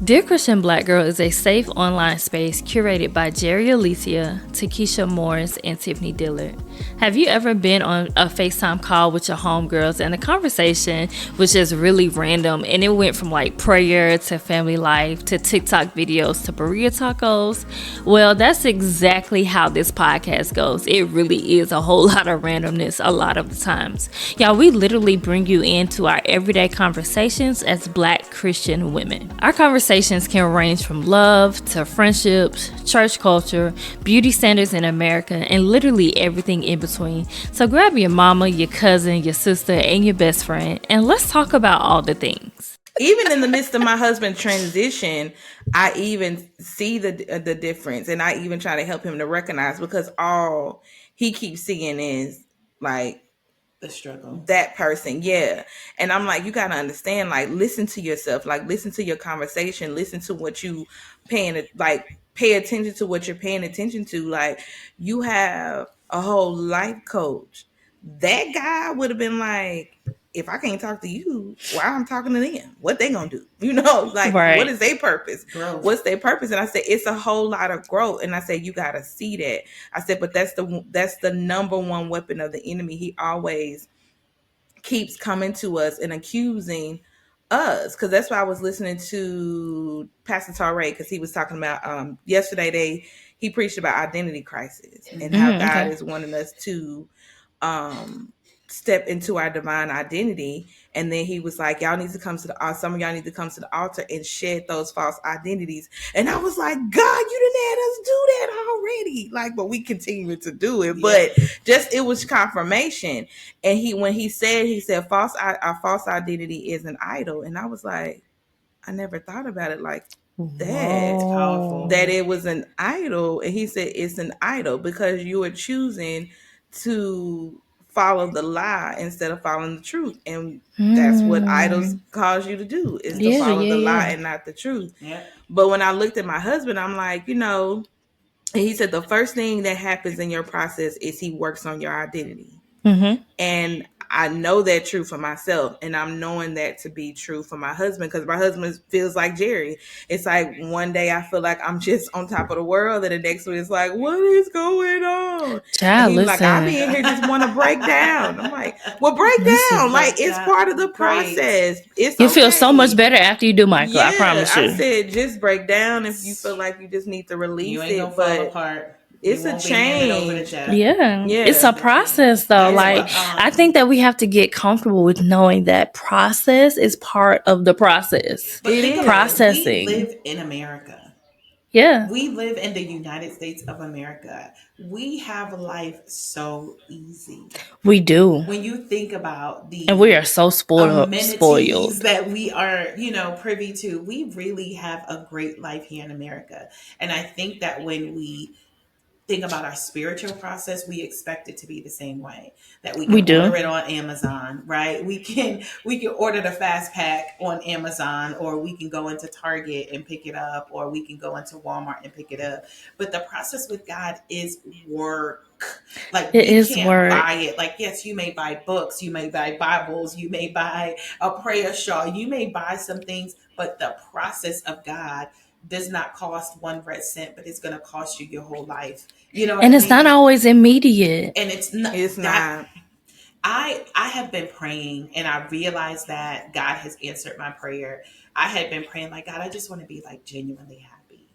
Dear Christian Black Girl is a safe online space curated by Geri, Tikisha Morris, and Tiffany Dillard. Have you ever been on a FaceTime call with your homegirls and the conversation was just really random and it went from like prayer to family life to TikTok videos to burrito tacos? Well, that's exactly how this podcast goes. It really is a whole lot of randomness a lot of the times. Y'all, we literally bring you into our everyday conversations as Black Christian women. Our conversations can range from love to friendships, church culture, beauty standards in America, and literally everything in between. So grab your mama, your cousin, your sister, and your best friend, and let's talk about all the things. Even in the midst of my husband's transition, I even see the difference, and I even try to help him to recognize, because all he keeps seeing is like The struggle. that person. Yeah. And I'm like, you got to understand, like, listen to yourself, like, listen to your conversation, listen to what you pay attention to what you're paying attention to. Like, you have a whole life coach. That guy would have been like, if I can't talk to you, why I'm talking to them? What they gonna do? Like, Right. what is their purpose? Growth. What's their purpose? And I said, it's a whole lot of growth. And I said, you gotta see that. I said, but that's the number one weapon of the enemy. He always keeps coming to us and accusing us, because that's why I was listening to Pastor Torrey, because he was talking about yesterday he preached about identity crisis and how God is wanting us to step into our divine identity. And then he was like, y'all need to come to the some of y'all need to come to the altar and shed those false identities. And I was like, God, you didn't had us do that already. Like, but we continue to do it. But just, it was confirmation. And when he said our false identity is an idol. And I was like, I never thought about it like that. It's powerful. That it was an idol. And he said it's an idol because you are choosing to follow the lie instead of following the truth. And that's what idols cause you to do, is to follow the lie and not the truth. Yeah. But when I looked at my husband, I'm like, and he said the first thing that happens in your process is he works on your identity. And I know that true for myself, and I'm knowing that to be true for my husband, because my husband feels like Geri. It's like one day I feel like I'm just on top of the world, and the next one it's like, what is going on? Child, and he's like, I be in here just want to break down. I'm like, well, break down. Like, it's part of the process. It's you feel so much better after you do Michael. I promise you. I said just break down if you feel like you just need to release you ain't it. Gonna but fall apart. It's a change. Yeah. It's a process though. Like, I think that we have to get comfortable with knowing that process is part of the process. But it is processing. We live in America. Yeah. We live in the United States of America. We have life so easy. We do. When you think about and we are so spoiled that we are, privy to, we really have a great life here in America. And I think that when we think about our spiritual process, we expect it to be the same way. That we can order it on Amazon, right? We can order the fast pack on Amazon, or we can go into Target and pick it up, or we can go into Walmart and pick it up. But the process with God is work. Like, it you is can't work. buy it. Like, yes, you may buy books, you may buy Bibles, you may buy a prayer shawl, you may buy some things, but the process of God does not cost 1 red cent, but it's going to cost you your whole life. And it's not always immediate. And it's not. I have been praying, and I realized that God has answered my prayer. I had been praying like, God, I just want to be like genuinely happy.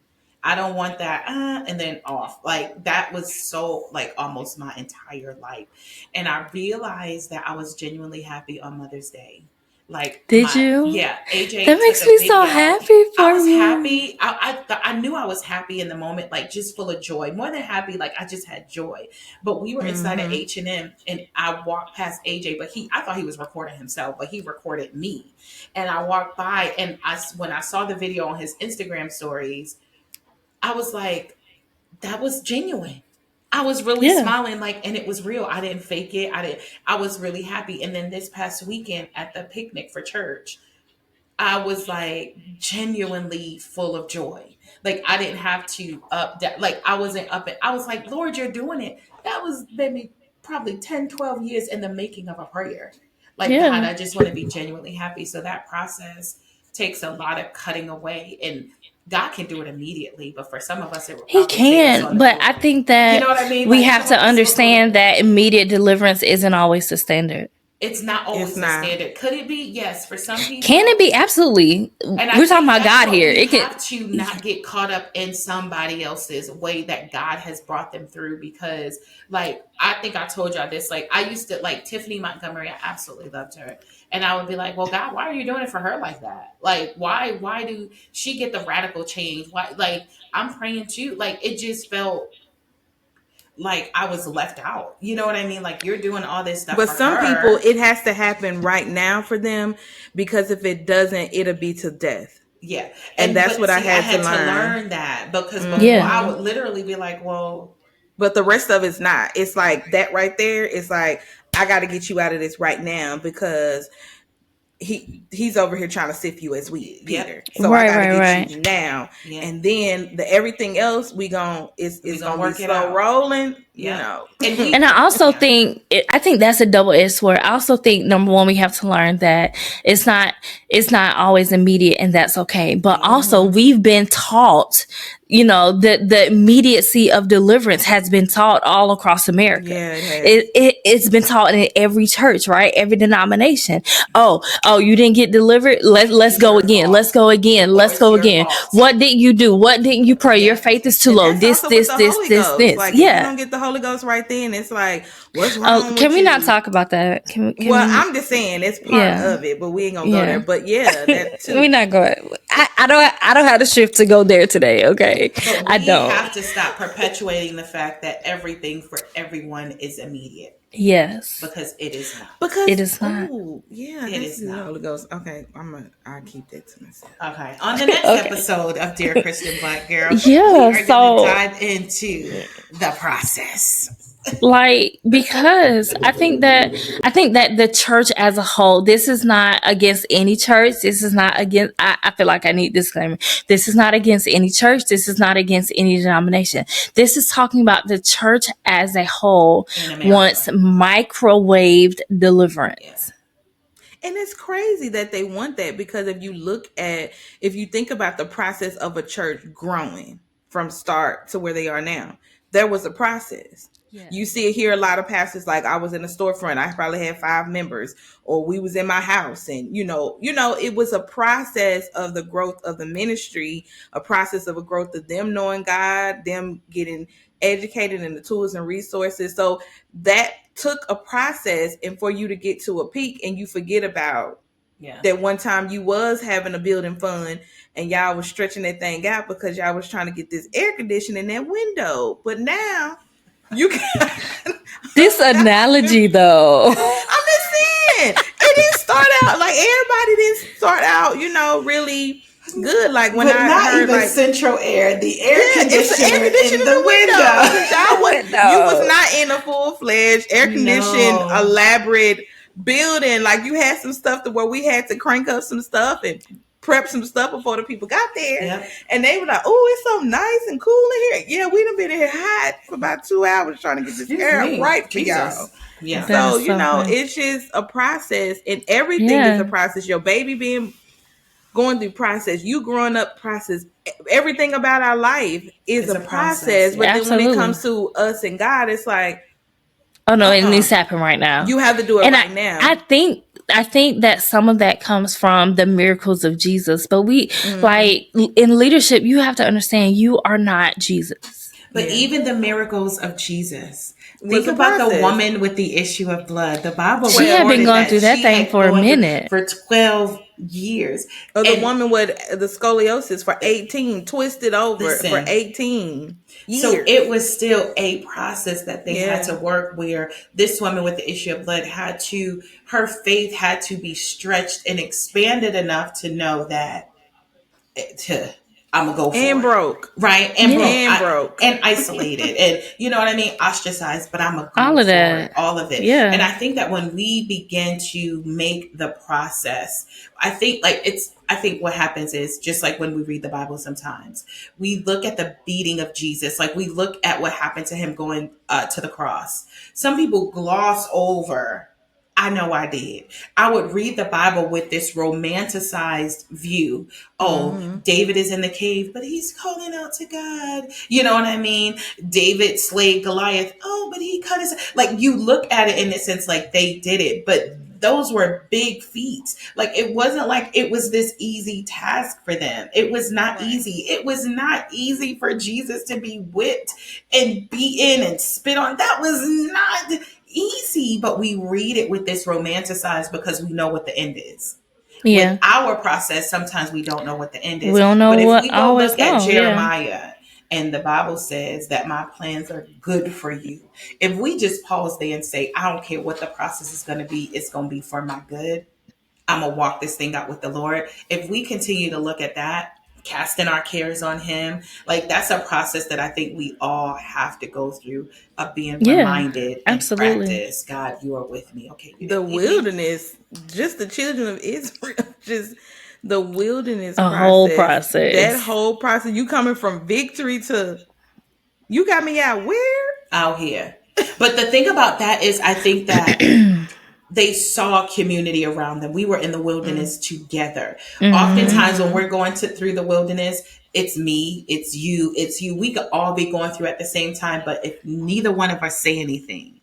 I don't want that and then off. Like, that was so, like, almost my entire life. And I realized that I was genuinely happy on Mother's Day. Like, did you? Yeah, AJ. That makes me so happy for you. I was happy. I knew I was happy in the moment, like, just full of joy. More than happy, like, I just had joy. But we were inside of H&M, and I walked past AJ, but I thought he was recording himself, but he recorded me. And I walked by, and when I saw the video on his Instagram stories, I was like, that was genuine. I was really smiling, like, and it was real. I didn't fake it. I was really happy. And then this past weekend at the picnic for church, I was like genuinely full of joy. Like, I didn't have to like, I wasn't up and I was like, Lord, you're doing it. That was maybe probably 10, 12 years in the making of a prayer. Like, God, I just want to be genuinely happy. So that process takes a lot of cutting away, and God can do it immediately, but for some of us, it will He probably take us can, on the but I journey. think You know that what I mean? we Like have some to of us will go to understand that immediate deliverance isn't always the standard. it's not It's always the not. standard. Could it be? Yes, for some Can it people. be? Absolutely. And I We're talking think about that's God what here. we It could. have to not get caught up in somebody else's way that God has brought them through. Because, like, I think I told y'all this. Like, I used to, like, Tiffany Montgomery, I absolutely loved her. And I would be like, well, God, why are you doing it for her like that? Like, why do she get the radical change? Why, like, I'm praying too. Like, it just felt like I was left out. You know what I mean? Like, you're doing all this stuff But for some people, her. it has to happen right now for them, because if it doesn't, it'll be to death. Yeah. And And that's but what I see, I had to had to learn. learn that because before Yeah. I Hmm. would literally be like, well, But the rest of it's not. It's like that right there. It's like, I got to get you out of this right now, because he's over here trying to sift you as wheat, yep, Peter. So I Right, got to right, get you right. now, yeah, and then the everything else we gon' we is gonna gonna be work it slow out. rolling, you Yep. know. And And he, I also yeah, think I think that's a double edged sword. I also think number one, we have to learn that it's not it's not always immediate, and that's okay. But yeah, also, Hmm. we've been taught, the immediacy of deliverance has been taught all across America. Yeah, it has. It's been taught in every church, right? Every denomination. Oh, you didn't get delivered. Let's it's go your again. fault, Let's go again. or Let's it's go your again. fault. What did you do? What didn't you pray? Your Yeah, faith is too And low. that's This, also with this, the this, Holy this, Ghost. this. Like, if you Yeah. don't get the Holy Ghost right then, it's like, what's wrong Can with we not you? talk about that? Can Well, we? I'm just saying it's part Yeah, of it, but we ain't gonna go there. yeah. But yeah, that We're too. not going. I don't have the shift to go there today. Okay, but I we don't. have to stop perpetuating the fact that everything for everyone is immediate Yes, because it is not. it Because, is not. oh yeah, It that's is the not. Holy Ghost. Okay, I'll keep that to myself. Okay. On the next Okay. episode of Dear Christian Black Girl, we Yeah. are going to So, dive into the process. like, because I think that the church as a whole, this is not against any church. This is not against. I feel like I need disclaimer. This is not against any church. This is not against any denomination. This is talking about the church as a whole In wants America. microwaved Yeah. deliverance. And it's crazy that they want that, because if you think about the process of a church growing from start to where they are now, there was a process. You Yes. see it here, a lot of pastors, like, I was in a storefront, I probably had 5 members, or we was in my house, and it was a process of the growth of the ministry, a process of a growth of them knowing God, them getting educated in the tools and resources. So that took a process, and for you to get to a peak, and you forget about Yeah. that one time you was having a building fund, and y'all was stretching that thing out because y'all was trying to get this air conditioning in that window. But now you can This analogy, though. I'm just saying, it didn't start out like everybody didn't start out, really good. Like, when But I not heard, even like, central air, the air yeah, it's the air conditioner conditioning in in the the window. window. Cause you was No. not in a full fledged air conditioned No. elaborate building. Like, you had some stuff to where we had to crank up some stuff and prep some stuff before the people got there. Yep. And they were like, "Oh, it's so nice and cool in here." Yeah, we done been in here hot for about 2 hours trying to get this Excuse air me. right for y'all. Jesus. Yeah. That So, is so funny. it's just a process, and everything is a Yeah. process. Your baby being going through process, you growing up process, everything about our life is It's a a process. process. But Yeah. then when it Absolutely. comes to us and God, it's like, Oh no, it needs uh-uh, to happen right now. you have to do it And right I now. think I think that some of that comes from the miracles of Jesus. But Hmm. in leadership, you have to understand you are not Jesus. But Yeah, even the miracles of Jesus. was Think a about the process. woman with the issue of blood. The Bible She 12 had been recorded going that through years. that she thing had for a going through minute. for 12 years. Or the And woman with the scoliosis for 18, twisted over for listen, 18 so it years. was still a process that they had Yeah. to work where this woman with the issue of blood her faith had to be stretched and expanded enough to know that to I'm gonna go And for it, broke. right? And Yeah. broke, And broke. and isolated, and you know what I mean, ostracized. But I'm gonna All go of for it, that. all of it. And Yeah. I think that when we begin to make the process, I think like it's. I think what happens is just like when we read the Bible. Sometimes we look at the beating of Jesus, like we look at what happened to him going to the cross. Some people gloss over I know I did. I would read the Bible with this romanticized view. Oh, Mm-hmm. David is in the cave, but he's calling out to God. You know what I mean? David slayed Goliath. Oh, but he cut his, like, you look at it in the sense like they did it, but those were big feats. Like, it wasn't like it was this easy task for them. It was not Right. easy. It was not easy for Jesus to be whipped and beaten and spit on. That was not easy, but we read it with this romanticized because we know what the end is. With Yeah. our process, sometimes we don't know what the end is. We don't know But if what we I go always look at know. Yeah. Jeremiah, and the Bible says that my plans are good for you. If we just pause there and say, I don't care what the process is going to be, it's going to be for my good. I'm going to walk this thing out with the Lord. If we continue to look at that, casting our cares on him, like, that's a process that I think we all have to go through, of being Yeah. reminded and Absolutely. practice. God, you are with me. Okay. You The didn't leave me. wilderness, just the children of Israel, just the wilderness A process. whole process. That whole process. You coming from victory to, you got me out where? Out here. But the thing about that is, I think that they saw community around them. We were in the wilderness together. Oftentimes when we're going through the wilderness, it's me, it's you, it's you. We could all be going through at the same time, but if neither one of us say anything,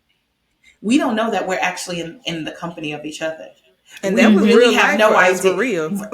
we don't know that we're actually in the company of each other. And We that was really real have life no for us, idea. for real.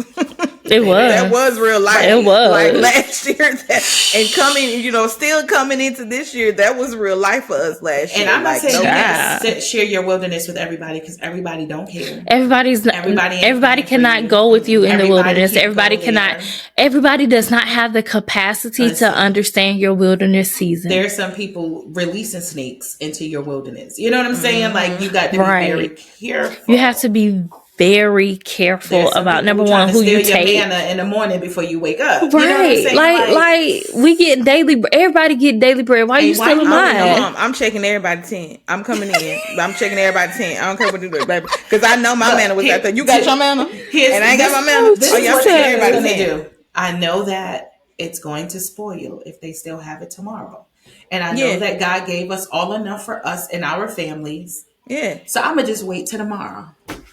It was. That was real life. It was. Like last year, and coming, still coming into this year, that was real life for us last year. And I'm not Like, saying you Yeah. have to share your wilderness with everybody, because everybody don't care. Everybody ain't cannot for you. go with you in the Everybody wilderness. can't Everybody go cannot. there. Everybody does not have the capacity Listen. to understand your wilderness season. There's some people releasing snakes into your wilderness. You know what I'm saying? Like, you got to be very Right. careful. You have to be very careful There's some about, people number trying one, to who you steal your take. manna in the morning before you wake up. Right. You know what I'm saying? Like we get daily. Everybody get daily bread. Why Hey, you why stealing you I'm, mine? I'm checking everybody's 10. I'm coming in. I'm checking everybody's 10. I don't care what you do, baby. Because I know my Look, manna was here- out there. You got your manna? here's- And I ain't got my this- manna. This Oh, is yeah, I'm what checking Geri is everybody's going to 10. do. I know that it's going to spoil if they still have it tomorrow. And I know Yeah. that God gave us all enough for us and our families. Yeah. So I'm going to just wait till tomorrow.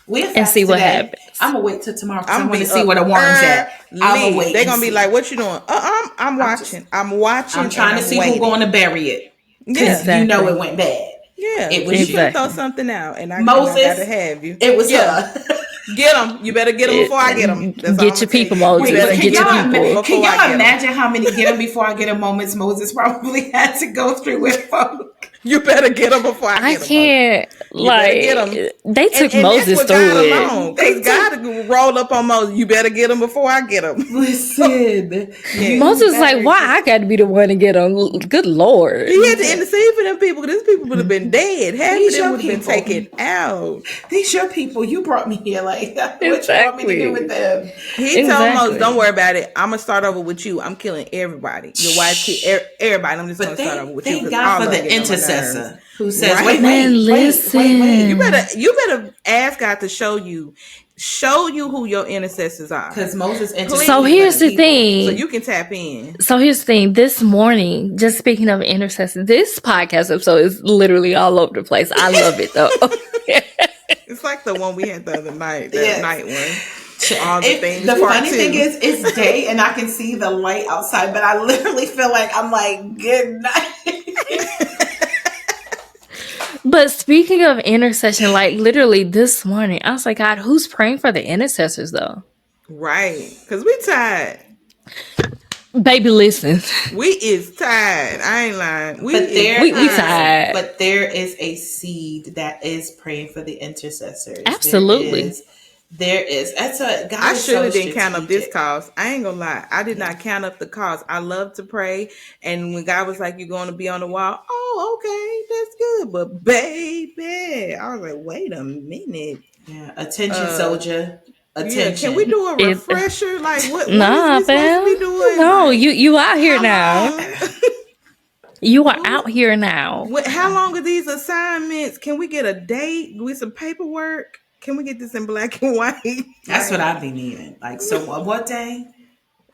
We'll And fast see what today. happens. I'm going to wait till tomorrow, because I'm I want be to see where the worm's at. I'm going to wait. They're and going to be see. like, what you doing? I'm watching. I'm watching. I'm trying to see waiting. who's going to bury it. Because Yeah. you know Exactly. it went bad. Yeah. It was you you. finna throw something out. And I Moses, got to have you. It was Yeah. her. Get them. You better get them before I get them. Get your people, Moses. You better Get get your them people. Can before I y'all get 'em. imagine how many get them before I get them moments Moses probably had to go through with folk? You better get them before I I get them. can't. better get 'em. They took And Moses that's what through got it. them on. Because God rolled up on Moses. You better get them before I get them. Listen, Moses like, why I got to be the one to get them? Good Lord. He had to intercede for them people. These people would have been dead. Half These of them your would have been people. taken out. these your people. You brought me here. Like, what you want me to do with them? He told Exactly. Moses, don't worry about it. I'm going to start over with you. I'm killing everybody. Your wife, kid, everybody. I'm just going But to start over with you. thank 'cause God all for of the them get on my intercessor nerves. who says, Right. wait, Man, listen. You better ask God to show you who your intercessors are. because Moses interceded. So for here's the people. thing. So you can tap in. So here's the thing. This morning, just speaking of intercession, this podcast episode is literally all over the place. I love it though. It's like the one we had the other night, that Yes. night one. All the things. The part funny two. thing is, it's day and I can see the light outside, but I literally feel like I'm like, good night. But speaking of intercession, like literally this morning, I was like, God, who's praying for the intercessors though? Right. Because we tired. Baby, listen. We is tired. I ain't lying. But we tired. But there is a seed that is praying for the intercessors. Absolutely. There is. That's a God. I is surely so didn't count up this strategic. cost. I ain't gonna lie. I did not count up the cost. I love to pray. And when God was like, you're going to be on the wall. Oh, okay. That's good. But baby, I was like, wait a minute. Yeah, attention, soldier. Attention. Yeah, can we do a refresher? Like what Nah, is we supposed to be doing? No, Like, you out here how now. long- You are out here now. How long are these assignments? Can we get a date with some paperwork? Can we get this in black and white? That's what I be needing. Like, so what day?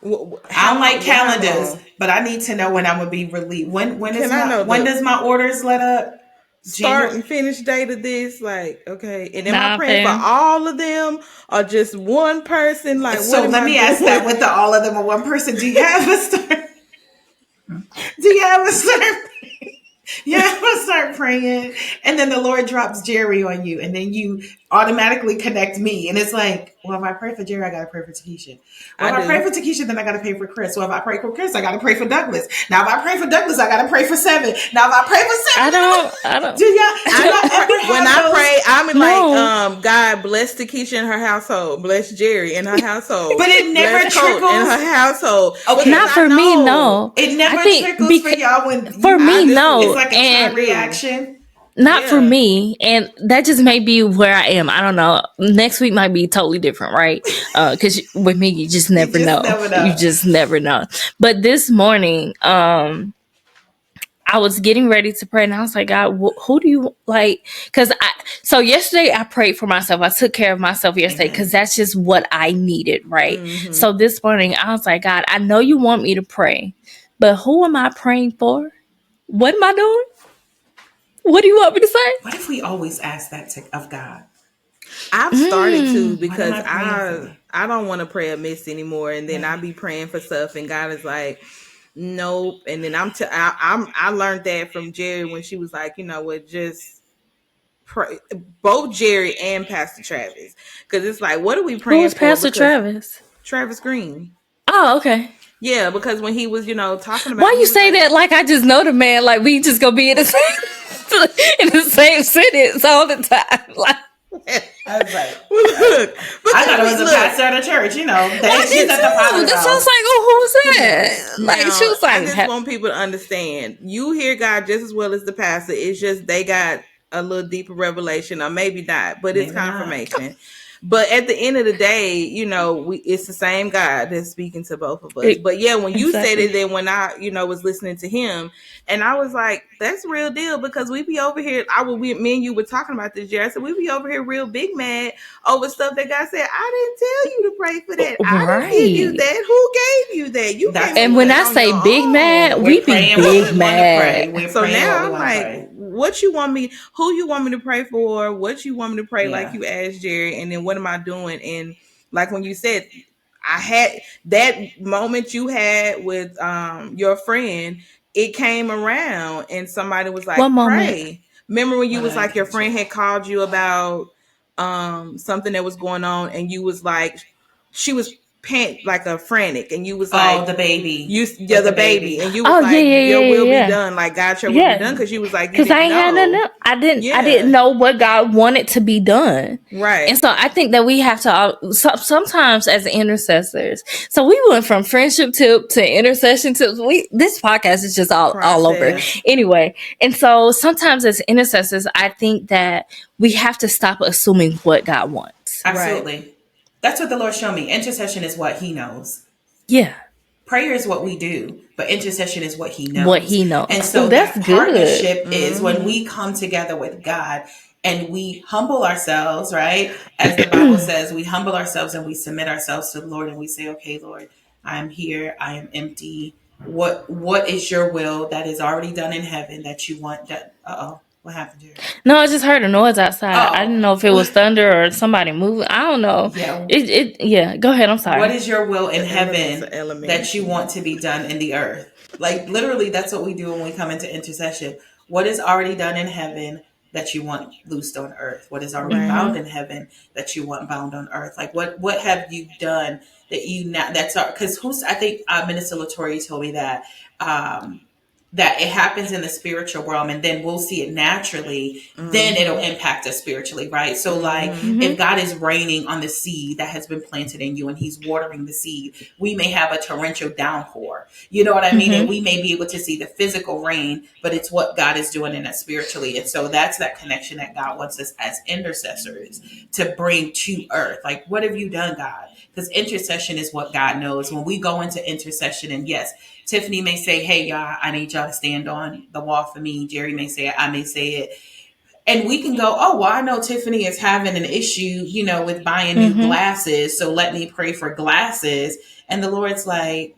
I How don't like long- calendars, how long? but I need to know when I'm gonna be released. When Can I know when does my orders let up? start January. and finish date of this? Like, okay. And am I Nah, praying for fam. all of them or just one person? Like, what So am let I me ask that doing? with the all of them or one person. Do you have a start? Do you have a start? You have to start praying, and then the Lord drops Geri on you, and then you automatically connect me. And it's like, well, if I pray for Geri, I got to pray for Tikisha. Well, I if I pray do. for Tikisha, then I got to pray for Chris. Well, if I pray for Chris, I got to pray for Douglas. Now, if I pray for Douglas, I got to pray for Seven. Now, if I pray for I Seven, don't. do y'all ever When have I those? pray, I'm like, No. God bless Takesha and her household, bless Geri and her household, But it never bless Coach and trickles. her household, because Okay, Not I for me, know, no. it I never think trickles for y'all when for you. I me, It's no. do, like a I chain And do, reaction. not for yeah, me. And that just may be where I am. I don't know. Next week might be totally different, right? Because with me, you just You never just know. never You know. just never know. But this morning, I was getting ready to pray, and I was like, God, who do you like? Because so yesterday I prayed for myself. I took care of myself yesterday because Amen. that's just what I needed, right? mm-hmm. So this morning I was like, God, I know you want me to pray, but who am I praying for? What am I doing? What do you want me to say? What if we always ask that of God? I've started to, Mm. What am because I praying for? I don't want to pray amiss anymore, and then I Right. be praying for stuff, and God is like, nope, and then I learned that from Geri when she was like, you know what, just pray, both Geri and Pastor Travis, because it's like, what are we Who praying is for? Pastor Because Travis? Travis Green, Oh, okay. yeah, because when he was, talking Why about, he you was say like, that like I just know the man? Like we just gonna be in the same in the same sentence all the time? Like I was like, look, I because thought it we was a look. pastor at a church. I She's did at the too. potter's That sounds house. like, oh, who's that? Like she Now, was I like, just want people to understand. You hear God just as well as the pastor. It's just they got a little deeper revelation, or maybe not, but it's Maybe not. confirmation. But at the end of the day, it's the same God that's speaking to both of us. it, But yeah, when you said it, exactly. then when I, was listening to him, and I was like, that's real deal, because we be over here. Me and you were talking about this, Jerry. I said we be over here real big mad over stuff that God said. I didn't tell you to pray for that. I didn't give you Right. that. Who gave you that? You came That's up And with when that I on say your big mad, own. we We're be praying what big we want to pray. mad. We're So praying what now we I'm want to like, pray. what you want me, who you want me to pray for, what you want me to pray, like Yeah. you asked Jerry, and then what am I doing? And like when you said, I had that moment you had with your friend, it came around and somebody was One like, moment. pray. Remember when you What was did I like, your catch friend it? had called you about something that was going on, and you was like, she was like a frantic, and you was Oh, like, the baby yeah, with the the baby, baby. and you was Oh yeah, like, yeah, your yeah, will yeah, be yeah. done, like God, your will be done, Yeah. because you was like, you Cause I didn't ain't had nothing know. else. I didn't Yeah, know what God wanted to be done. And right. so I think that we have to sometimes as intercessors. So we went from friendship tip to intercession tips. This podcast is just all over Process. anyway. And so sometimes as intercessors, I think that we have to stop assuming what God wants. Right. Absolutely. That's what the Lord showed me. Intercession is what He knows. Yeah, Prayer is what we do, but intercession is what He what knows. He knows. And Oh, so that's that good. partnership is when Mm-hmm. we come together with God and we humble ourselves, right? As the Bible says, we humble ourselves and we submit ourselves to the Lord and we say, okay, Lord, I am here. I am empty. What is your will that is already done in heaven that you want that? Uh-oh. What happened here? No, I just heard a noise outside. I Oh, didn't know if it was thunder or somebody moving. I don't know. yeah. Yeah, go ahead. I'm What sorry. is your will in The elements heaven are that you elementing. want to be done in the earth? Like literally, that's what we do when we come into intercession. What is already done in heaven that you want loosed on earth? What is already Right. bound Mm-hmm. in heaven that you want bound on earth? Like what have you done that you not that's our because who's I think Minister Latoya told me um that it happens in the spiritual realm and then we'll see it naturally, then it'll Mm-hmm. impact us spiritually, right? So like Mm-hmm. if Mm-hmm. God is raining on the seed that has been planted in you and He's watering the seed, we may have a torrential downpour. You know what I mean? And Mm-hmm. we may be able to see the physical rain, but it's what God is doing in us spiritually. And so that's that connection that God wants us as intercessors to bring to earth. Like, what have you done, God? Because intercession is what God knows. When we go into intercession, and yes, Tiffany may say, hey, y'all, I need y'all to stand on the wall for me. Geri may say it. I may say it. And we can go, oh, well, I know Tiffany is having an issue, with buying new Mm-hmm. glasses. So let me pray for glasses. And the Lord's like,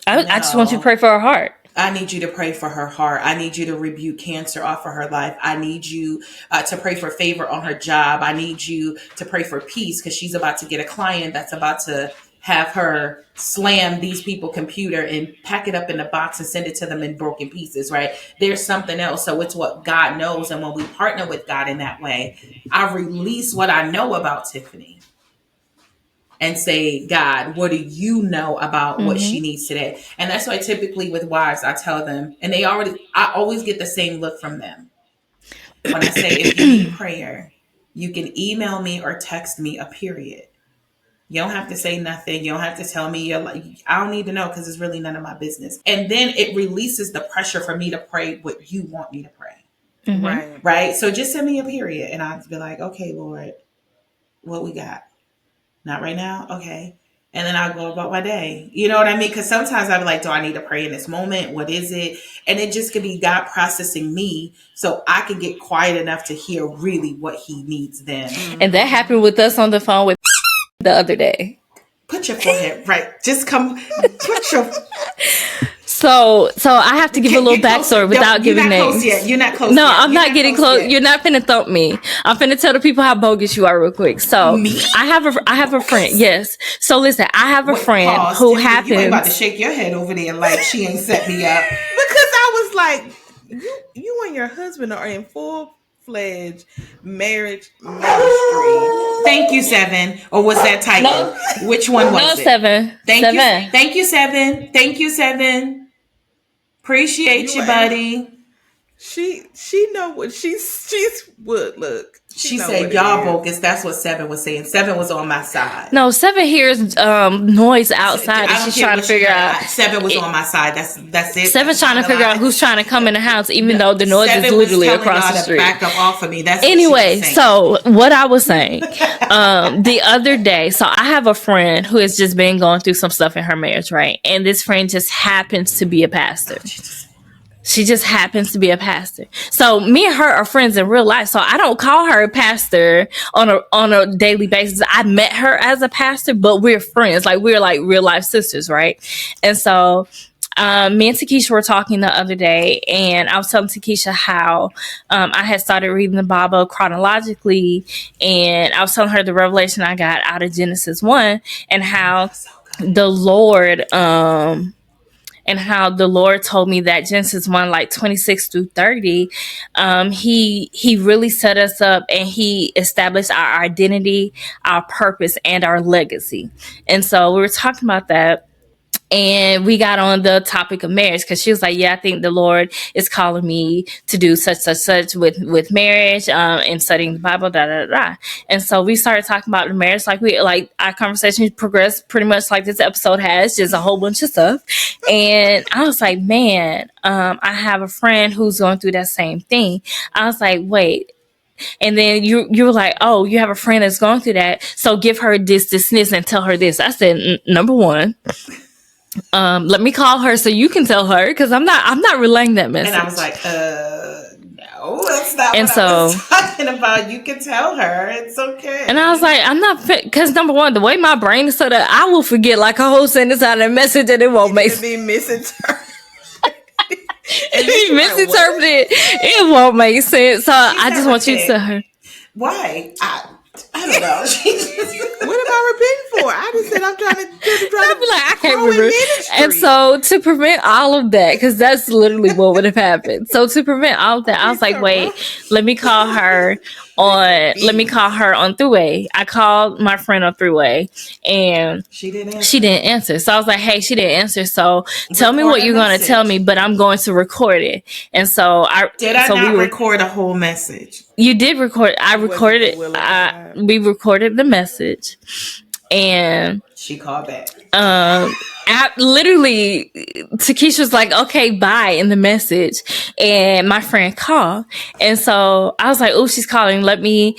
I just want you to no. pray for her heart. I need you to pray for her heart. I need you to rebuke cancer off of her life. I need you to pray for favor on her job. I need you to pray for peace because she's about to get a client that's about to have her slam these people computer and pack it up in a box and send it to them in broken pieces, right? There's something else. So it's what God knows. And when we partner with God in that way, I release what I know about Tiffany and say, God, what do you know about what she needs today? And that's why typically with wives, I tell them, and I always get the same look from them. When I say, if you need prayer, you can email me or text me, a period. You don't have to say nothing. You don't have to tell me. I don't need to know because it's really none of my business. And then it releases the pressure for me to pray what you want me to pray. Right. So just send me a period. And I'll be like, okay, Lord, what we got? Not right now. Okay. And then I'll go about my day. You know what I mean? Because sometimes I'll be like, do I need to pray in this moment? What is it? And it just could be God processing me so I can get quiet enough to hear really what he needs then. And that happened with us on the phone with the other day. Put your forehead right. Just come. Put your. So I have to give a little backstory without giving names. You're not close. No, yet. I'm not getting close. You're not finna thump me. I'm finna tell the people how bogus you are real quick. So Me? I have a friend. Yes. So listen, I have a friend who happens. You ain't about to shake your head over there like she ain't set me up. Because I was like, you and your husband are in full-fledged marriage ministry. Thank you, Seven. Or was that typo? No. Which one was it? Seven. Thank Seven. you. Thank you, Seven. Thank you, Seven. Appreciate you, buddy. She know what she's what look. She said y'all bogus. That's what Seven was saying. Seven was on my side. No, Seven hears noise outside and she's trying to figure out. Seven was on my side. That's it. Seven's trying to figure out who's trying to come in the house, even though the noise is literally across the street. Back up off of me. That's anyway. So what I was saying, the other day, so I have a friend who has just been going through some stuff in her marriage, right? And this friend just happens to be a pastor. She just happens to be a pastor. So me and her are friends in real life. So I don't call her a pastor on a daily basis. I met her as a pastor, but we're friends. Like we're like real life sisters, right? And so me and Tikisha were talking the other day, and I was telling Tikisha how I had started reading the Bible chronologically, and I was telling her the revelation I got out of Genesis 1 and how the Lord told me that Genesis 1, like 26 through 30, he really set us up and he established our identity, our purpose, and our legacy. And so we were talking about that. And we got on the topic of marriage because she was like, yeah, I think the Lord is calling me to do such with marriage and studying the Bible, da, da, da. And so we started talking about the marriage. Like our conversation progressed pretty much like this episode has, just a whole bunch of stuff. And I was like, man, I have a friend who's going through that same thing. I was like, wait. And then you were like, oh, you have a friend that's going through that. So give her this, and tell her this. I said, number one, let me call her so you can tell her because I'm not relaying that message. And I was like, no, that's not and what so, I was talking about. You can tell her it's okay. And I was like, I'm not fit because number one, the way my brain is set up, I will forget like a whole sentence out of a message and it won't make sense. Be misinterpreted. Misinterpreted. It won't make sense. So I just want you to tell her. Why? I don't know. What am I repenting for? I just said I'm trying to be like, I can't remember. And so to prevent all of that, because that's literally what would have happened. So to prevent all of that, I was like, wait, let me call her on three-way. I called my friend on three-way and she didn't answer. So I was like, hey, she didn't answer. So tell me what you're going to tell me, but I'm going to record it. And so I record a whole message. You did record. I recorded it. We recorded the message and she called back. Literally, Tikisha was like, okay, bye in the message. And my friend called. And so I was like, oh, she's calling. Let me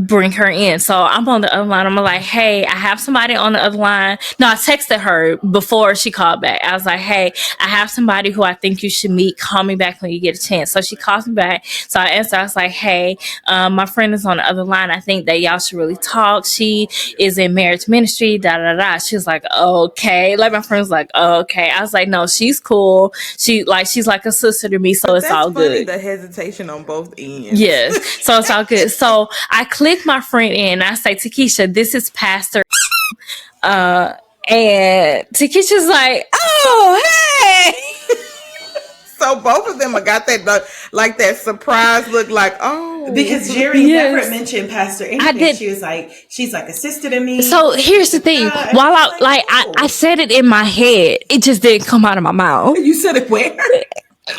bring her in. So I'm on the other line. I'm like, hey, I have somebody on the other line. No, I texted her before she called back. I was like, hey, I have somebody who I think you should meet. Call me back when you get a chance. So she calls me back. So I answered. I was like, hey, my friend is on the other line. I think that y'all should really talk. She is in marriage ministry, da, da, da da. She was like, okay. Like my friend was like, okay. I was like, no, she's cool. She's like a sister to me, so But it's all that's funny, good. the hesitation on both ends. Yes, so it's all good. So I click my friend in. And I say, Tikisha, this is Pastor. And Tikisha's like, oh, hey. So both of them have got that like that surprise look, like, oh, Because Geri Yes. never mentioned Pastor anything. did. She was like, she's like a sister to me. So here's the thing. And While I was like, I said it in my head, it just didn't come out of my mouth. You said it where?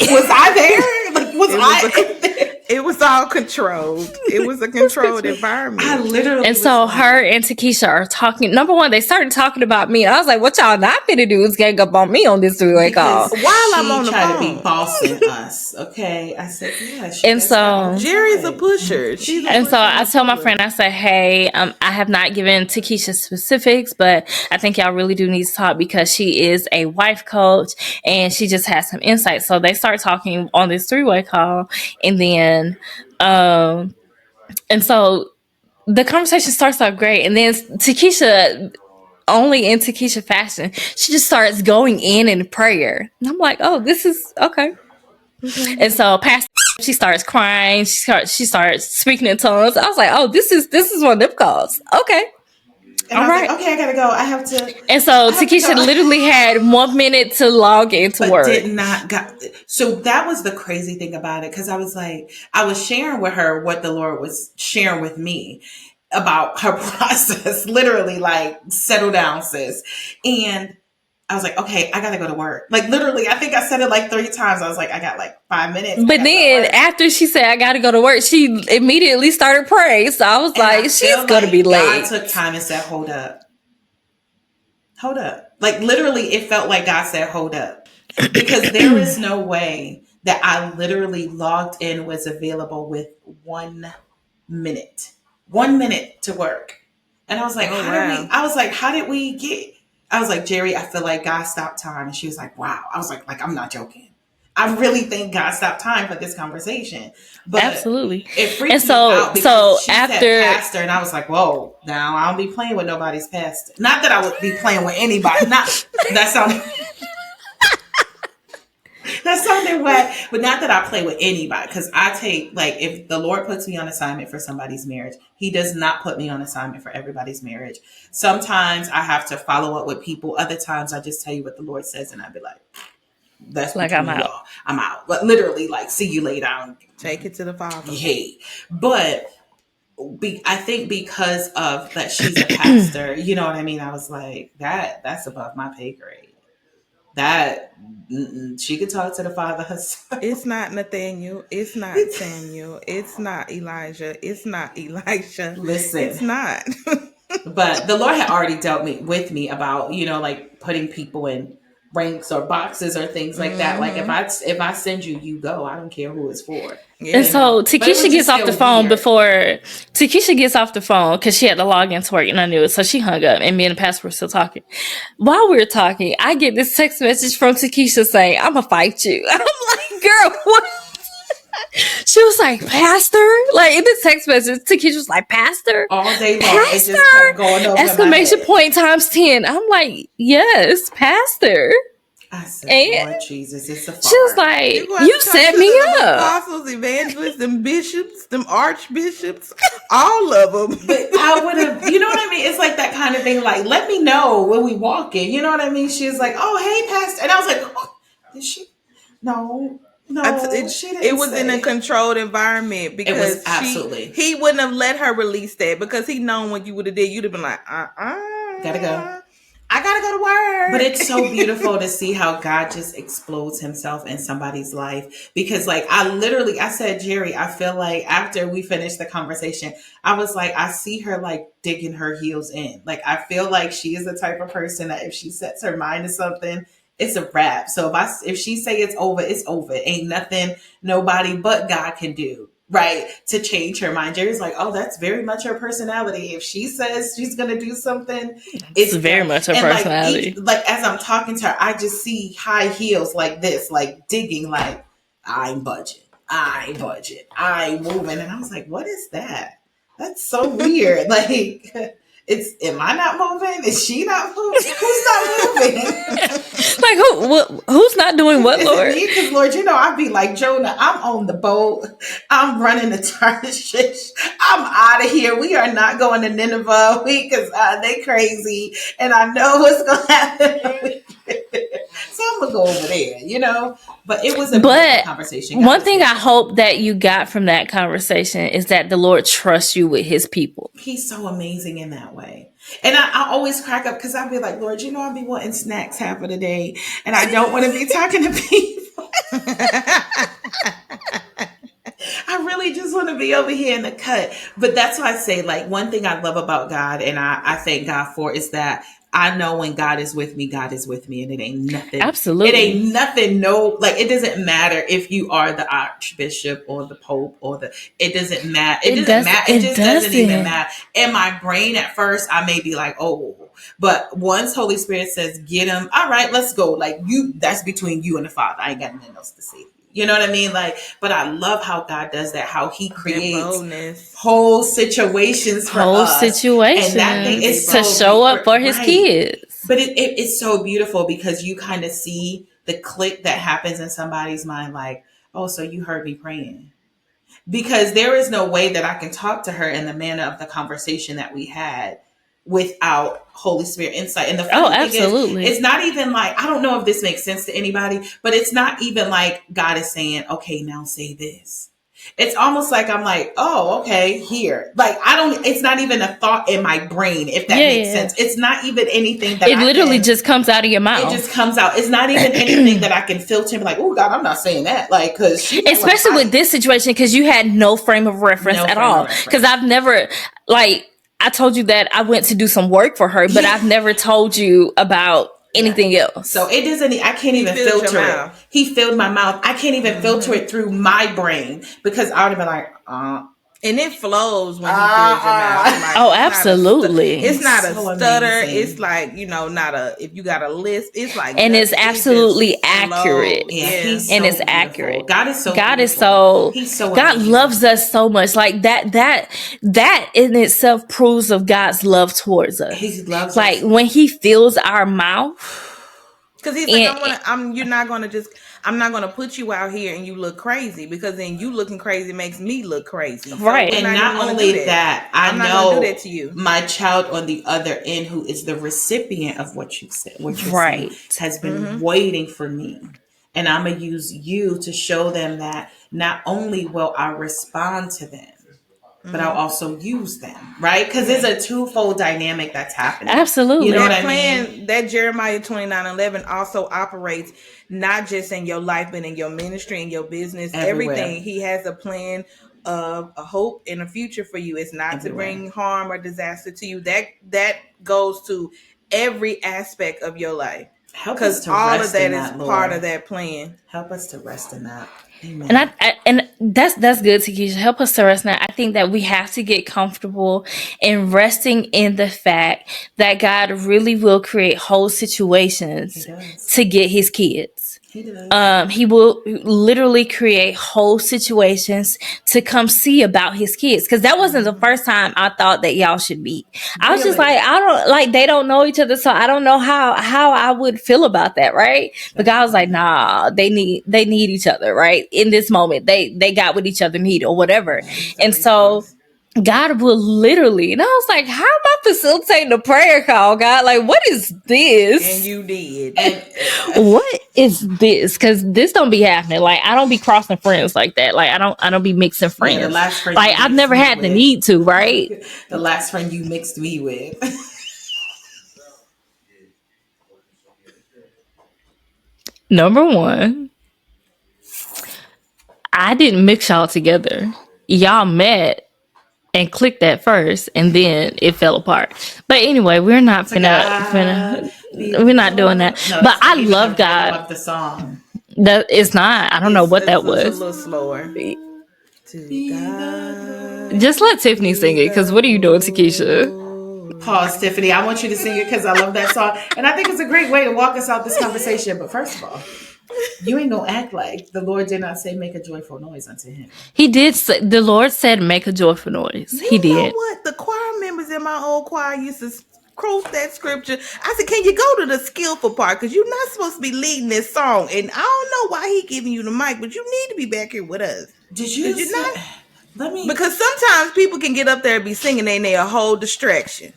Was I there? Like, it was all controlled. It was a controlled environment. I literally. And so her and Tikisha are talking. Number one, they started talking about me. I was like, what y'all not finna do is gang up on me on this three-way call. While I'm on the phone. phone. To be bossing us, okay? I said, yeah. And so Geri's a pusher. I tell my friend, I say, hey, I have not given Tikisha specifics, but I think y'all really do need to talk because she is a wife coach and she just has some insight. So they start talking on this three-way call, and then and so the conversation starts off great, and then Tikisha, only in Tikisha fashion, she just starts going in prayer, and I'm like, oh, this is okay. And so Pastor, she starts crying, she starts speaking in tongues. I was like, oh, this is one of them calls. Okay. And all right. Like, okay, I gotta go. I have to. And so Tikisha literally had 1 minute to log into work. Did not got. So that was the crazy thing about it, because I was like, I was sharing with her what the Lord was sharing with me about her process. Literally, like, settle down, sis. And I was like, okay, I gotta go to work. Like, literally, I think I said it like 3 times. I was like, I got like 5 minutes. But then after she said, I gotta go to work, she immediately started praying. So I was like, she's gonna be late. God took time and said, hold up. Hold up. Like, literally, it felt like God said, hold up. Because there is no way that I literally logged in, was available with 1 minute. 1 minute to work. And I was like, how did we get... I was like, Geri, I feel like God stopped time. And she was like, wow. I was like, I'm not joking. I really think God stopped time for this conversation. But absolutely. It freaked me out because so she after said pastor, and I was like, whoa, now I don't be playing with nobody's pastor. Not that I would be playing with anybody. Not that sounded that sounded wet, but not that I play with anybody. Because I take, like, if the Lord puts me on assignment for somebody's marriage, he does not put me on assignment for everybody's marriage. Sometimes I have to follow up with people. Other times I just tell you what the Lord says, and I'd be like, that's like, I'm out. Y'all. I'm out. But literally, like, see you later. Take it to the Father. Hey, but I think because of that, she's a pastor. You know what I mean? I was like, that's above my pay grade. That she could talk to the Father herself. It's not Nathaniel. It's not Samuel. It's not Elijah. It's not Elisha. Listen, it's not. But the Lord had already dealt with me about, like, putting people in ranks or boxes or things like that. Like, if I send you, you go. I don't care who it's for. Yeah. And so Tikisha gets off the phone Tikisha gets off the phone because she had to log into work, and I knew it. So she hung up, and me and the pastor were still talking. While we were talking, I get this text message from Tikisha saying, I'm gonna fight you. I'm like, girl, what? She was like, pastor? Like, in the text message, Tikisha was like, pastor? All day long. Pastor? It just kept going over exclamation point times 10. I'm like, yes, pastor. I said, Lord Jesus, it's a far. She was like, you set me up. Apostles, evangelists, them bishops, them archbishops, all of them. But I would have, you know what I mean? It's like that kind of thing. Like, let me know when we walk in. You know what I mean? She was like, oh, hey, pastor. And I was like, oh, did she? No, she didn't. It was in a controlled environment because he wouldn't have let her release that, because he known what you would have did. You'd have been like, gotta go. I gotta go to work. But it's so beautiful to see how God just explodes himself in somebody's life. Because, like, I said, Geri, I feel like after we finished the conversation, I was like, I see her, like, digging her heels in. Like, I feel like she is the type of person that if she sets her mind to something, it's a wrap. So if she say it's over, it's over. Ain't nothing nobody but God can do, right, to change her mind. Geri's like, oh, that's very much her personality. If she says she's going to do something, it's very much her personality. Like, as I'm talking to her, I just see high heels like this, like digging, like, I'm budging, I'm moving. And I was like, what is that? That's so weird. Like, am I not moving? Is she not moving? Who's not moving? Like who's not doing what, Is Lord? it me? Because Lord, I'd be like Jonah. I'm on the boat. I'm running to Tarshish. I'm out of here. We are not going to Nineveh because they crazy, and I know what's gonna happen. So I'm gonna go over there, But it was a beautiful conversation. One thing I hope that you got from that conversation is that the Lord trusts you with his people. He's so amazing in that way. And I always crack up because I'll be like, Lord, I'll be wanting snacks half of the day, and I don't want to be talking to people. I really just want to be over here in the cut. But that's why I say, like, one thing I love about God, and I thank God for, is that I know when God is with me, God is with me, and it ain't nothing. Absolutely. It ain't nothing. No, like, it doesn't matter if you are the Archbishop or the Pope it doesn't matter. It doesn't matter. It just doesn't even matter. In my brain at first, I may be like, oh, but once Holy Spirit says, get him, all right, let's go. Like, that's between you and the Father. I ain't got nothing else to say. You know what I mean? Like, but I love how God does that, how he creates whole situations for us. Situations. And that thing is to show up for his kids. But it's so beautiful because you kind of see the click that happens in somebody's mind, like, oh, so you heard me praying. Because there is no way that I can talk to her in the manner of the conversation that we had without Holy Spirit insight. And the funny thing is, it's not even like, I don't know if this makes sense to anybody, but it's not even like God is saying, okay, now say this. It's almost like I'm like, oh, okay, here. Like, it's not even a thought in my brain, if that makes sense. It's not even anything that it literally just comes out of your mouth. It just comes out. It's not even anything that I can filter and be like, oh God, I'm not saying that. Like, because especially with this situation, because you had no frame of reference at all. Because I've never, like, I told you that I went to do some work for her, but I've never told you about anything else. So it doesn't, I can't even filter it. He filled my mouth. I can't even filter it through my brain because I would have been like, and it flows when he fills your mouth. Like, oh, absolutely. It's not a stutter. Amazing. It's like, not if you got a list, it's like, and it's absolutely accurate. He's and it's beautiful. Accurate. God is so He's so God amazing. Loves us so much. Like that in itself proves of God's love towards us. He loves like us. When he fills our mouth. Because he's like, I'm not gonna put you out here and you look crazy, because then you looking crazy makes me look crazy. Right. So and not only that, I'm not gonna do that to you. My child on the other end, who is the recipient of what you said, what you're saying, has been waiting for me. And I'm gonna use you to show them that not only will I respond to them, but I'll also use them, right? Because there's a twofold dynamic that's happening. Absolutely. You know what I mean? That Jeremiah 29:11 also operates not just in your life, but in your ministry, in your business, everything. He has a plan of a hope and a future for you. It's not to bring harm or disaster to you. That goes to every aspect of your life. Because all of that is part of that plan. Help us to rest in that. Amen. And that's good, Tikisha. Help us to rest in that. I think that we have to get comfortable in resting in the fact that God really will create whole situations to get his kids. He will literally create whole situations to come see about his kids. Because that wasn't the first time I thought that y'all should meet. I was just like, they don't know each other, so I don't know how I would feel about that, right? But God was like, nah, they need each other, right? In this moment, they got what each other need or whatever. And so God will literally, and I was like, how am I facilitating a prayer call, God? Like, what is this? And you did. What is this? Because this don't be happening. Like, I don't be crossing friends like that. Like, I don't be mixing friends. The last friend like, I've never had the need to, right? The last friend you mixed me with. Number one, I didn't mix y'all together. Y'all met and clicked at first, and then it fell apart. But anyway, we're not we're not doing that. No, but I love God. Of the song. That it's not. I don't know what that was. It's a little slower. Just let Tiffany sing it, because what are you doing, Tikisha? Pause, Tiffany. I want you to sing it because I love that song, and I think it's a great way to walk us out this conversation. But first of all, you ain't gonna act like the Lord did not say make a joyful noise unto him. He did say, the Lord said make a joyful noise. He did. You know what? The choir members in my old choir used to quote that scripture. I said, can you go to the skillful part? Because you're not supposed to be leading this song. And I don't know why he giving you the mic, but you need to be back here with us. Did you not? Let me. Because sometimes people can get up there and be singing and they're a whole distraction.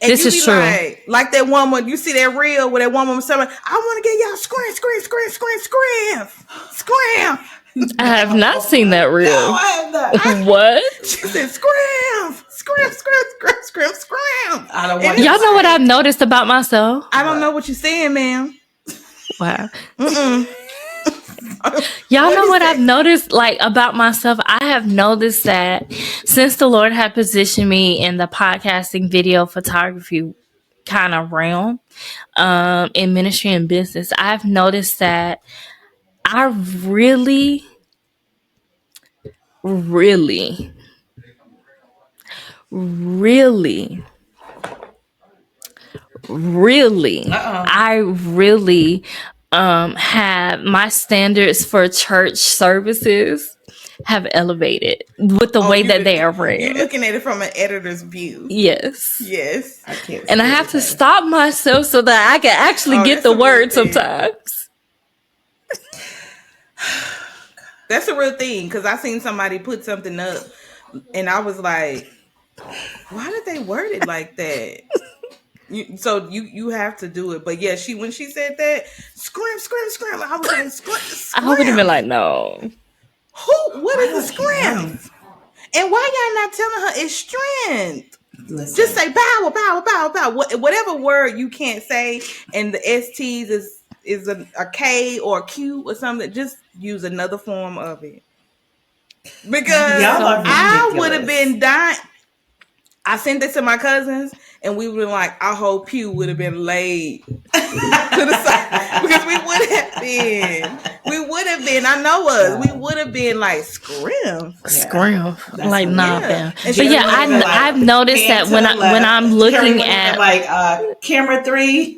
And this is true. Like that woman, you see that reel where that woman was saying, I want to get y'all scram. I have not seen that reel. No, I have not. What? She said, scram. I don't want. Y'all know what I've noticed about myself? I don't know what you're saying, ma'am. Wow. Y'all know what I've noticed about myself? I have noticed that since the Lord had positioned me in the podcasting, video, photography kind of realm, in ministry and business, I've noticed that I really I really have my standards for church services have elevated with the way that they are ran. You're looking at it from an editor's view. Yes. I can't. And I have to stop myself so that I can actually get the word sometimes. That's a real thing, because I seen somebody put something up and I was like, why did they word it like that? You have to do it. But yeah, when she said that, scram, I was like, scram. I would have been like, no. What is a scram? And why y'all not telling her it's strength? Listen. Just say power. Whatever word you can't say and the STs is a K or a Q or something, just use another form of it. Because I would have been dying. I sent this to my cousins, and we were like, our whole pew would have been laid to the side, because we would have been. I know us. We would have been like scrim, like nah, man. But yeah, I've noticed that when I'm looking at camera 3.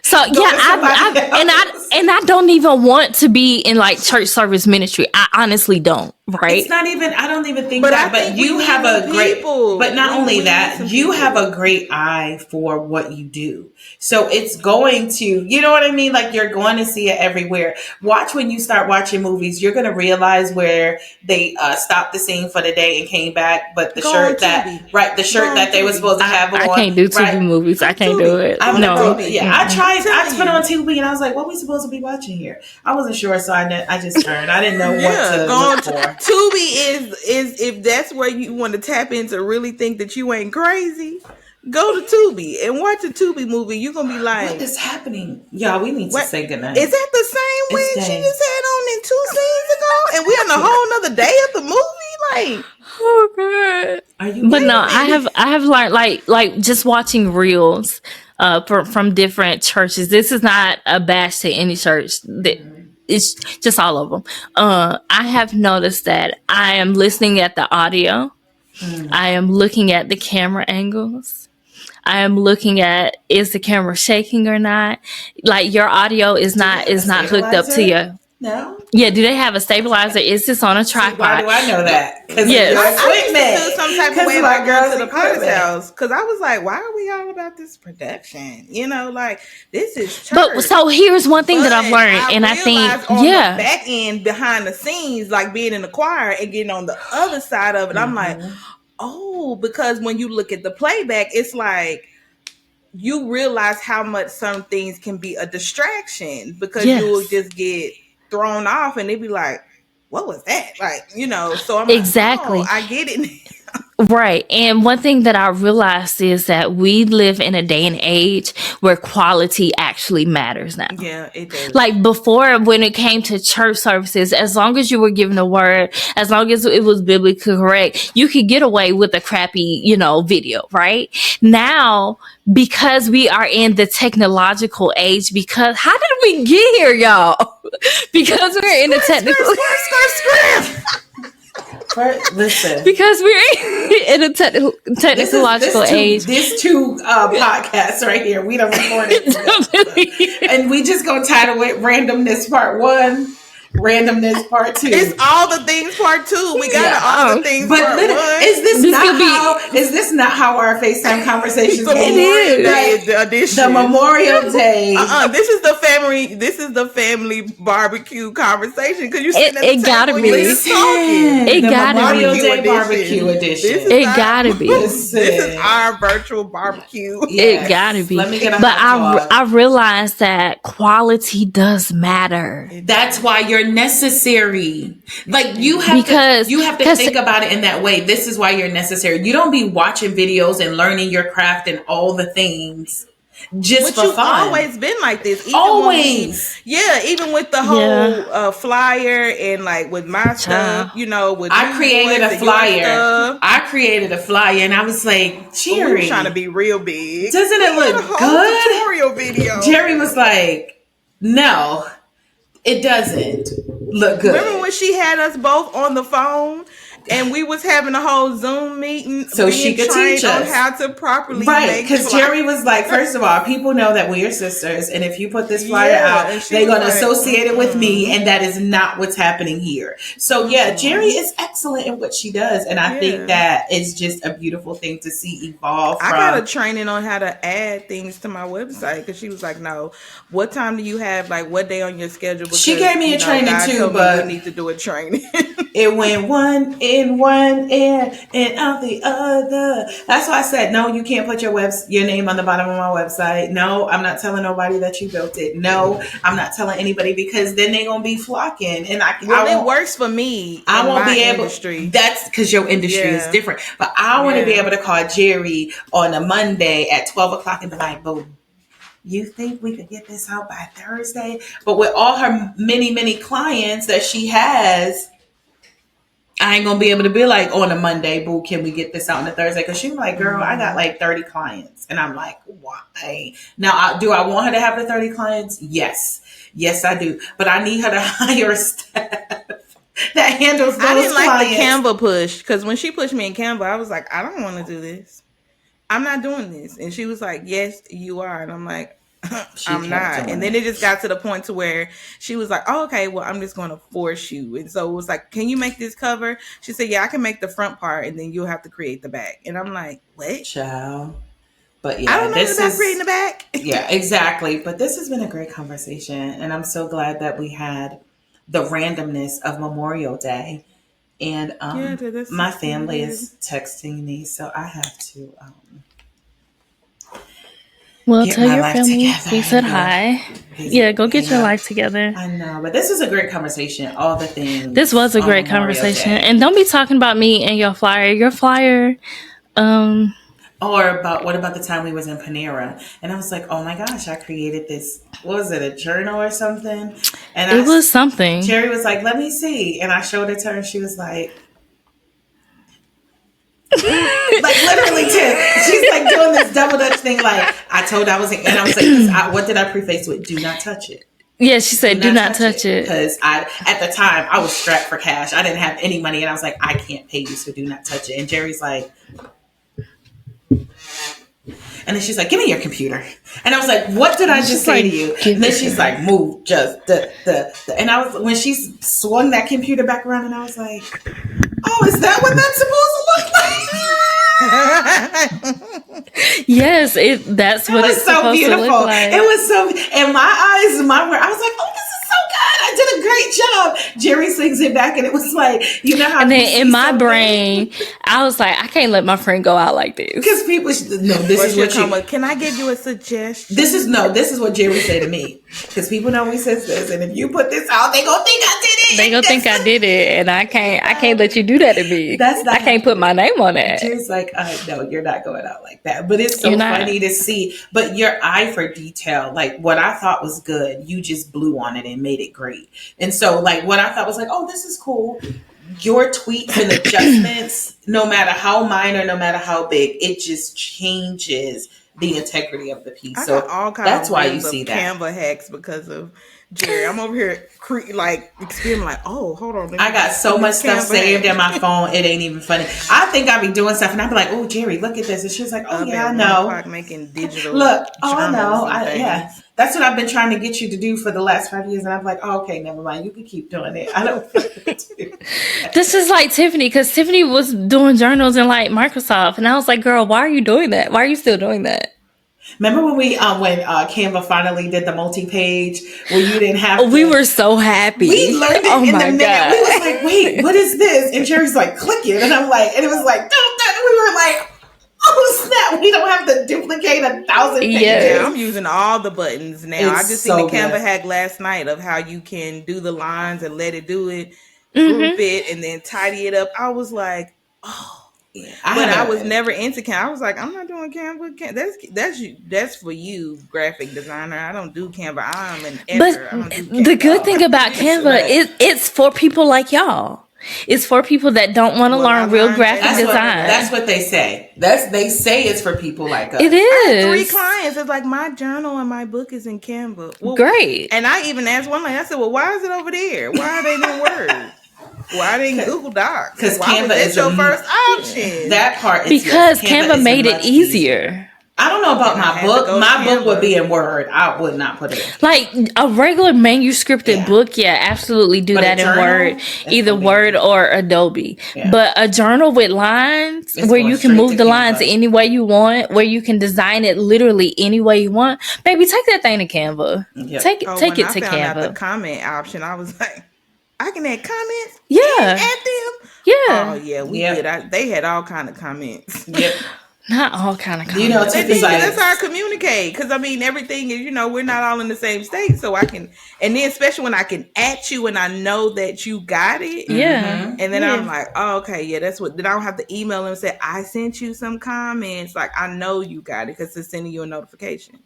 So yeah, I don't even want to be in church service ministry. I honestly don't. Right? It's not even. I don't even think that. But you have a great. But not only that, you have a great eye for what you do. So it's going to. You know what I mean? Like, you're going to see it everywhere. Watch when you start watching movies. You're going to realize where they stopped the scene for the day and came back, but the shirt that they were supposed to have on. I can't do Tubi movies. I can't do it. I tried. I put on Tubi and I was like, "What are we supposed to be watching here?" I wasn't sure, so I just turned. I didn't know what to look for. Tubi is if that's where you want to tap into, really think that you ain't crazy, go to Tubi and watch a Tubi movie. You're gonna be like, what is happening? Yeah, we need to say goodnight. Is that the same wig she just had on in 2 scenes ago? And we on a whole nother day of the movie? Like, oh god. But no, I have learned like just watching reels from different churches. This is not a bash to any church. It's just all of them. I have noticed that I am listening at the audio. I am looking at the camera angles. I am looking at, is the camera shaking or not? Like, your audio is not hooked up to your. No. Yeah, do they have a stabilizer? Is this on a tripod? Why do I know that? Yes. I used to feel some type of way about going to the potter's house, because I was like, why are we all about this production? You know, like, this is church. But so here's one thing that I've learned, and I think on the back end, behind the scenes, like being in the choir and getting on the other side of it, I'm like, oh, because when you look at the playback, it's like, you realize how much some things can be a distraction, because you will just get thrown off and they'd be like, what was that? Like, you know, so I'm exactly. Like, oh, I get it. Right. And one thing that I realized is that we live in a day and age where quality actually matters now. Yeah, it does. Like, before, when it came to church services, as long as you were given a word, as long as it was biblically correct, you could get away with a crappy, video, right? Now, because we are in the technological age, because how did we get here, y'all? Because we're in the technical Listen, because we're in a technological age. This two podcasts right here, we don't record it, and we just gonna title it "Randomness Part 1." Randomness part 2. It's all the things part 2. We got all the things but part 1. Is this not how our FaceTime conversations the go? Memorial Day edition. The Memorial Day. This is the family. This is the family barbecue conversation because you sitting at the It gotta table be. and you're just talking. It gotta Memorial be. Day barbecue edition. It gotta be. This is our virtual barbecue. It gotta be. Let me get a but hot dog. I realized that quality does matter. That's why you're necessary. Like you have to think about it in that way. This is why you're necessary. You don't be watching videos and learning your craft and all the things just for fun. Always been like this. Even always. Even with the whole flyer and like with my stuff, with I created a flyer. I created a flyer and I was like, Geri, we trying to be real big. Doesn't it look good? Tutorial video. Geri was like, no, it doesn't look good. Remember when she had us both on the phone and we was having a whole Zoom meeting so she could teach us on how to properly make because Geri was like, first of all, people know that we are sisters, and if you put this flyer out, they're going to associate it with me, and that is not what's happening here. So Geri is excellent in what she does, and I think that is just a beautiful thing to see evolve. I got a training on how to add things to my website because she was like, no, what time do you have, like what day on your schedule? Because, she gave me a training God too, but we need to do a training. It went one in one ear and out the other. That's why I said, no, you can't put your name on the bottom of my website. No, I'm not telling nobody that you built it. No, I'm not telling anybody because then they're gonna be flocking. And it works for me. I won't be able. Industry. That's because your industry is different. But I want to be able to call Geri on a Monday at 12:00 and be like, boom. You think we could get this out by Thursday? But with all her many clients that she has, I ain't gonna be able to be like on a Monday, boo, can we get this out on a Thursday? Because she's like, girl, I got like 30 clients. And I'm like, why? Now, do I want her to have the 30 clients? Yes. Yes, I do. But I need her to hire a staff that handles those clients. I didn't like the Canva push because when she pushed me in Canva, I was like, I don't want to do this. I'm not doing this. And she was like, yes, you are. And I'm like, I'm not. And then it just got to the point to where she was like, oh, okay, well, I'm just going to force you. And so it was like, can you make this cover? She said, yeah, I can make the front part and then you'll have to create the back. And I'm like, what? Child. But I don't know about creating the back. Yeah, exactly. But this has been a great conversation. And I'm so glad that we had the randomness of Memorial Day. And my family is texting me, so I have to well, tell your family we said hi. Yeah, go get your life together. I know, but this was a great conversation. All the things. This was a great conversation. And don't be talking about me and your flyer. Your flyer, or about what about the time we was in Panera? And I was like, oh my gosh, I created this. What was it, a journal or something? And it was something. Geri was like, let me see. And I showed it to her and she was like, like literally she's like doing this double dutch thing. Like I told I was, and I was like, what did I preface with? Do not touch it. Yeah, she said, do not touch it. Because at the time I was strapped for cash. I didn't have any money and I was like, I can't pay you, so do not touch it. And Geri's like, and then she's like, give me your computer. And I was like, what did I just say to you? And then she's like, move just the. And I was, when she swung that computer back around and I was like, oh, is that what that's supposed to look like? Yes, that's what it's so supposed beautiful. To look like. It was so, and my eyes, I was like, oh, this is so good. I did a great job. Geri sings it back, and it was like, you know how. And then in my brain, I was like, I can't let my friend go out like this because people. No, this is what you. Can I give you a suggestion? This is what Geri said to me because people know we sisters, and if you put this out, they gonna think I did it. They gonna think I did it, and I can't let you do that to me. I can't put my name on that. Geri's like, no, you're not going out like that. But it's so funny to see. But your eye for detail, like what I thought was good, you just blew on it and made it great. And so, like what I thought was like, oh, this is cool. Your tweaks and adjustments, no matter how minor, no matter how big, it just changes the integrity of the piece. So that's why you see that Canva hacks because of Geri. I'm over here experimenting like, oh, hold on. I got so much stuff saved in my phone. It ain't even funny. I think I be doing stuff and I be like, oh, Geri, look at this. And she's like, oh, yeah, I know. Making digital. Look, oh, I know. Yeah. That's what I've been trying to get you to do for the last 5 years. And I'm like, oh, okay, never mind. You can keep doing it. I don't do This is like Tiffany, because Tiffany was doing journals in like Microsoft, and I was like, girl, why are you doing that? Why are you still doing that? Remember when when Canva finally did the multi-page where you didn't have to, We were so happy. we learned it in the minute. God. We was like, wait, what is this? And Jerry's like, click it. And I'm like, and it was like, we were like, oh snap, we don't have to duplicate 1,000 pages. Yeah, I'm using all the buttons now. I just so seen the Canva good. hack last night of how you can do the lines and let it do it, Mm-hmm. group it, and then tidy it up. I was like, oh. Yeah, I was never into Canva. I was like, I'm not doing Canva. That's for you, graphic designer. I don't do Canva. I'm an editor. I don't do Canva. The good thing about Canva is it's for people like y'all. It's for people that don't want to learn real graphic design. That's what they say. They say it's for people like us. It I had 3 is. clients. It's like my journal and my book is in Canva. Well, Great. And I even asked one lady, I said, well, why is it over there? Why are they in Word? Why they in Google Docs? Because Why Canva was is your first option? That part is Because yes, Canva is made it much easier. I don't know about And I my had to book. go to My book would Canva. be in Word. I would not put it in. Like a regular manuscripted Yeah. book, yeah, absolutely do But a that in journal, Word, that's either gonna be- Word or Adobe. Yeah. But a journal with lines It's where going you can straight move to the Canva. lines any way you want, where you can design it literally any way you want. Baby, take that thing to Canva. Yep. Take it When to I found out the Canva. comment option, I was like, I can add comments? Yeah. And add them? Yeah. Oh, yeah, we Yep. did. They had all kind of comments. Yep. Not all kind of You know, comments. Tiffany's like, That's how I communicate. Because, I mean, everything is, we're not all in the same state. So I can, and then especially when I can at you and I know that you got it. Yeah. And then Yeah. I'm like, oh, okay, yeah, that's what. Then I don't have to email them and say, I sent you some comments. Like, I know you got it because it's sending you a notification.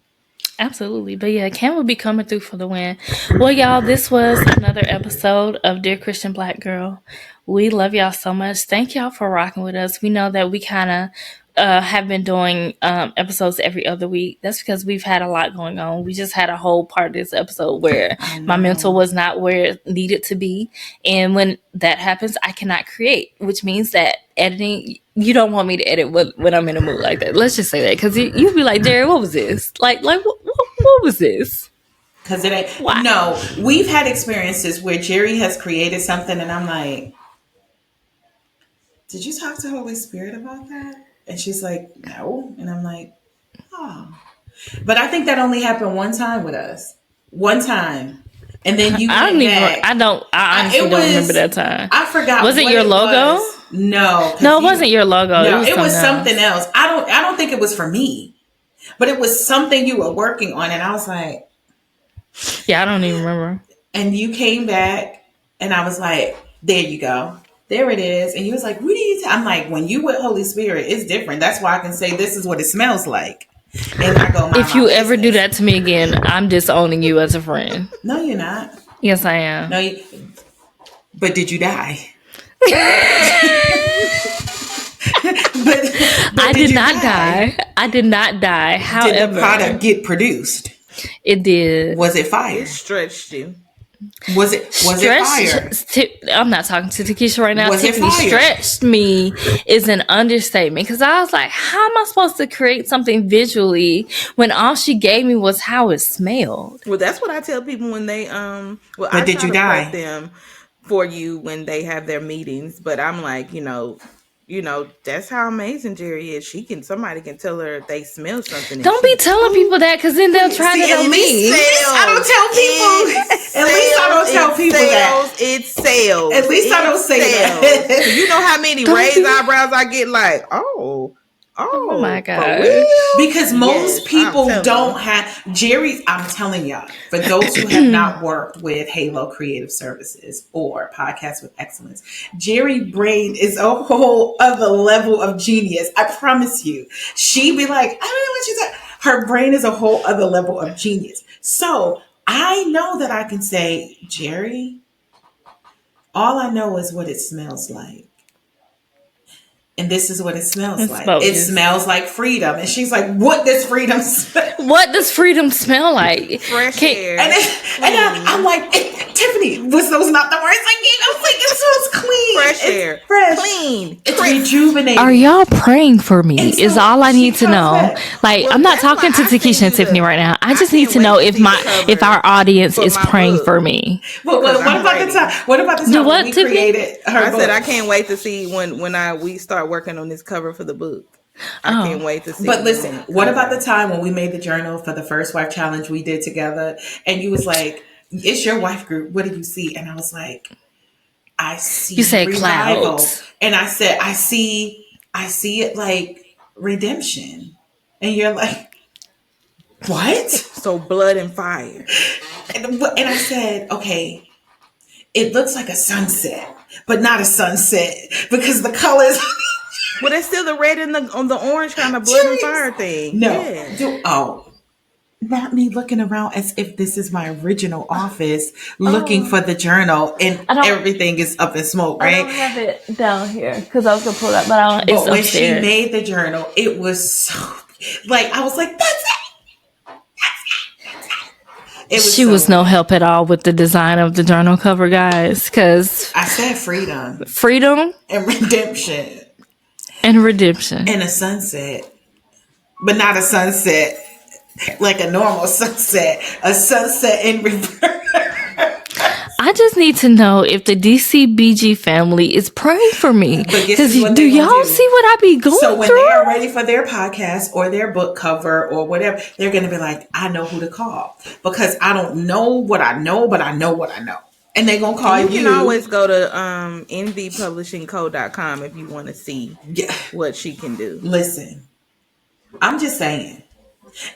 Absolutely. But yeah, Cam will be coming through for the win. Well, y'all, this was another episode of Dear Christian Black Girl. We love y'all so much. Thank y'all for rocking with us. We know that we kind of have been doing episodes every other week. That's because we've had a lot going on. We just had a whole part of this episode where my mental was not where it needed to be. And when that happens, I cannot create, which means that editing, you don't want me to edit when I'm in a mood like that. Let's just say that. Because you'd be like, Geri, what was this? Like what was this? because it ain't. Why? No, we've had experiences where Geri has created something, and I'm like, "Did you talk to Holy Spirit about that?" And she's like, "No," and I'm like, "Oh," but I think that only happened one time with us, one time, and then you. I honestly It don't was- remember that time. I forgot. Was it what your logo? was. No, 'cause No, it wasn't your logo. No, it was something something else. I don't think it was for me, but it was something you were working on, and I was like, Yeah, I don't even remember. and you came back, and I was like, there you go. There it is. And you was like, what do you I'm like, when you with Holy Spirit, it's different. That's why I can say this is what it smells like. And I go, If you ever do that to me again, I'm disowning you as a friend. No, you're not. Yes, I am. No, but did you die? but I did not die. I did not die. Did However, the product get produced? it did. Was it fire? It stretched you. Was it fire? I'm not talking to Tikisha right now. Was it Tiffany fire? stretched me is an understatement because I was like, how am I supposed to create something visually when all she gave me was how it smelled? Well, that's what I tell people when they Well, But I did try you to die? prep them for you when they have their meetings, but I'm like, that's how amazing Geri is. Somebody can tell her they smell something. Don't be telling people that because then they'll try to at know me. I don't tell people. At least I don't tell people that. It sells. At least I don't say that. You know how many raised eyebrows I get? Like, Oh my for God. real? Because most Yes, people I'm telling don't you. have Jerry's. I'm telling y'all, for those who have not worked with Halo Creative Services or Podcasts with Excellence, Geri brain is a whole other level of genius. I promise you. She be like, I don't know what she said. Her brain is a whole other level of genius. So I know that I can say, Geri, all I know is what it smells like. And this is what it smells like. It smells like freedom. And she's like, what does freedom smell? What does freedom smell like? Fresh air. And I'm like, Tiffany, was those not the words I gave? was like, it smells clean. Fresh air. Fresh. Clean. It's crisp. rejuvenating. Are y'all praying for me? And so Is all I she need to comes know. back. Like, Well, I'm not that's why talking to I send Tikisha and you Tiffany the- right now. I I just need can't to know wait to if see the if cover our audience for is my praying book. for me. But what I'm about the ready. time? What about the time Do what, when we Tiffany? created her I book? said I can't wait to see when we start working on this cover for the book. I can't wait to see. But listen, when it what comes about the out. time when we made the journal for the First Wife Challenge we did together? And you was like, it's your wife group. What do you see? And I was like, I see You said revival. clouds. And I said, I see it like redemption. And you're like, what? So blood and fire. And I said, okay, it looks like a sunset, but not a sunset because the colors. But it's still the red and the orange kind of blood and fire thing. No. Yeah. Not me looking around as if this is my original office looking for the journal and everything is up in smoke, right? I don't have it down here because I was going to pull it up, but it's But when upstairs. she made the journal, it was so, like, I was like, that's it. She was no help at all with the design of the journal cover, guys, because I said freedom and redemption redemption. and a sunset, but not a sunset like a normal sunset, a sunset in reverse. I just need to know if the DCBG family is praying for me. Because do y'all see what I be going through? So when they are ready for their podcast or their book cover or whatever, they're going to be like, I know who to call. Because I don't know what I know, but I know what I know. And they're going to call you. You can always go to nvpublishingco.com if you want to see what she can do. Listen, I'm just saying.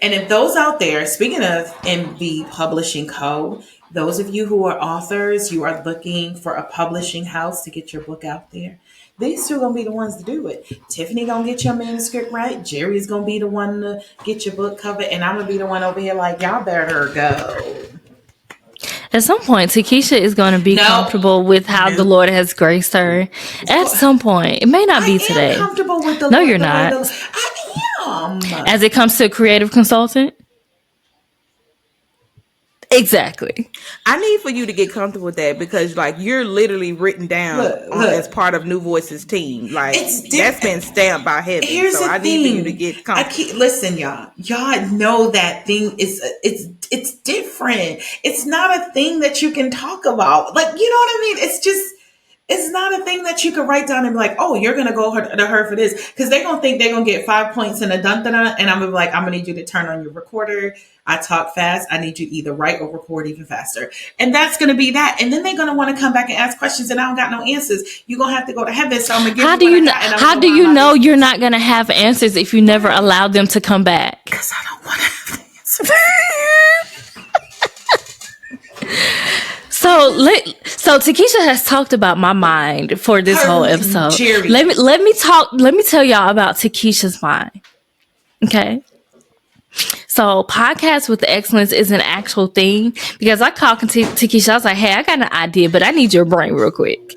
And if those out there, speaking of MV Publishing Co., those of you who are authors, you are looking for a publishing house to get your book out there, these two are going to be the ones to do it. Tiffany going to get your manuscript right. Geri's going to be the one to get your book covered. And I'm going to be the one over here like, y'all better go. At some point, Tikisha is going to be comfortable with how the Lord has graced her. At some point. It may not be today. I'm comfortable with the No, Lord, you're not. I am. As it comes to a creative consultant? Exactly. I need for you to get comfortable with that because, like, you're literally written down as part of New Voices team. Like, that's been stamped by heaven. Here's so the I thing. need for you to get comfortable. Listen, y'all. Y'all know that thing is it's different. It's not a thing that you can talk about. Like, you know what I mean? It's not a thing that you can write down and be like, oh, you're going to go to her for this. Because they're going to think they're going to get 5 points and a dun-dun-dun. And I'm going to be like, I'm going to need you to turn on your recorder. I talk fast. I need you to either write or record even faster. And that's going to be that. And then they're going to want to come back and ask questions and I don't got no answers. You're going to have to go to heaven. So I'm going to give How do you know you're not going to have answers if you never allowed them to come back? Because I don't want to have answers. So Tikisha has talked about my mind for this whole episode. Geri. Let me tell y'all about Tikisha's mind. Okay. So podcast with excellence is an actual thing because I called Tikisha. I was like, hey, I got an idea, but I need your brain real quick.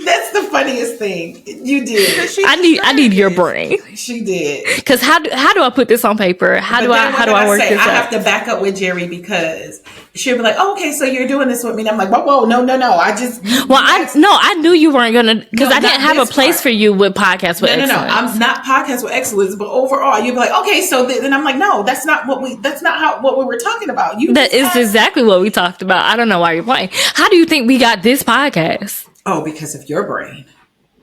That's the funniest thing you did. I need your brain. She did. Because how do I put this on paper? How do I work this out? I have to back up with Geri because she'll be like, oh, okay, so you're doing this with me. And I'm like, whoa, no. I knew you weren't gonna because I didn't have a place for you with podcast with excellence. No. I'm not podcast with excellence, but overall, you'd be like, okay, so then I'm like, no, that's not what we were talking about. That is exactly what we talked about. I don't know why you're playing. How do you think we got this podcast? Oh, because of your brain.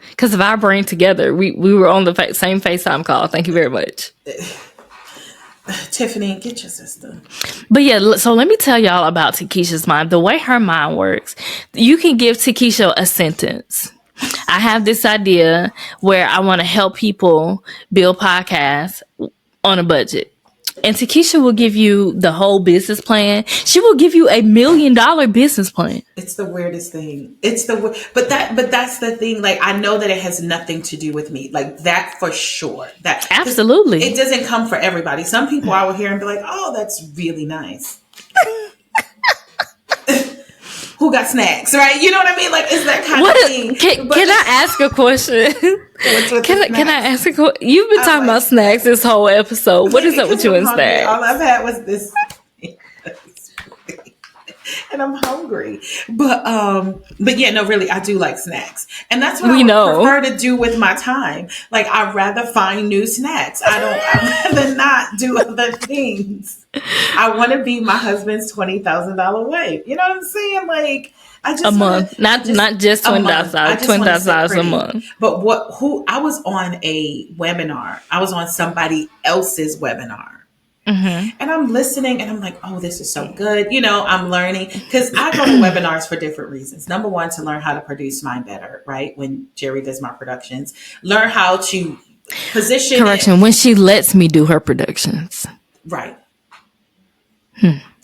Because of our brain together. We were on the same FaceTime call. Thank you very much. Tiffany, get your sister. But yeah, so let me tell y'all about Tikisha's mind. The way her mind works, you can give Tikisha a sentence. I have this idea where I want to help people build podcasts on a budget. And Tikisha will give you the whole business plan. She will give you $1 million business plan. It's the weirdest thing. But that's the thing. Like, I know that it has nothing to do with me. Like, that for sure. That absolutely. It doesn't come for everybody. Some people I will hear and be like, oh, that's really nice. Who got snacks, right? You know what I mean? Like, it's that kind of thing. Can I ask a question? Can I ask a question? You've been talking about snacks this whole episode. What is up with you and snacks? All I've had was this. and I'm hungry. But yeah, no, really, I do like snacks, and that's what I We would know. prefer to do with my time. Like, I'd rather find new snacks. I'd rather not do other things. I want to be my husband's $20,000 wife. You know what I'm saying? Like, I A just want month. to, I just Not just a month. I $20,000, just want to sit $20,000 a pretty. month. But who I was on a webinar. I was on somebody else's webinar. Mm-hmm. And I'm listening and I'm like, oh, this is so good. You know, I'm learning because I go to webinars for different reasons. Number one, to learn how to produce mine better, right? When Geri does my productions, learn how to position Correction, it. when she lets me do her productions. Right.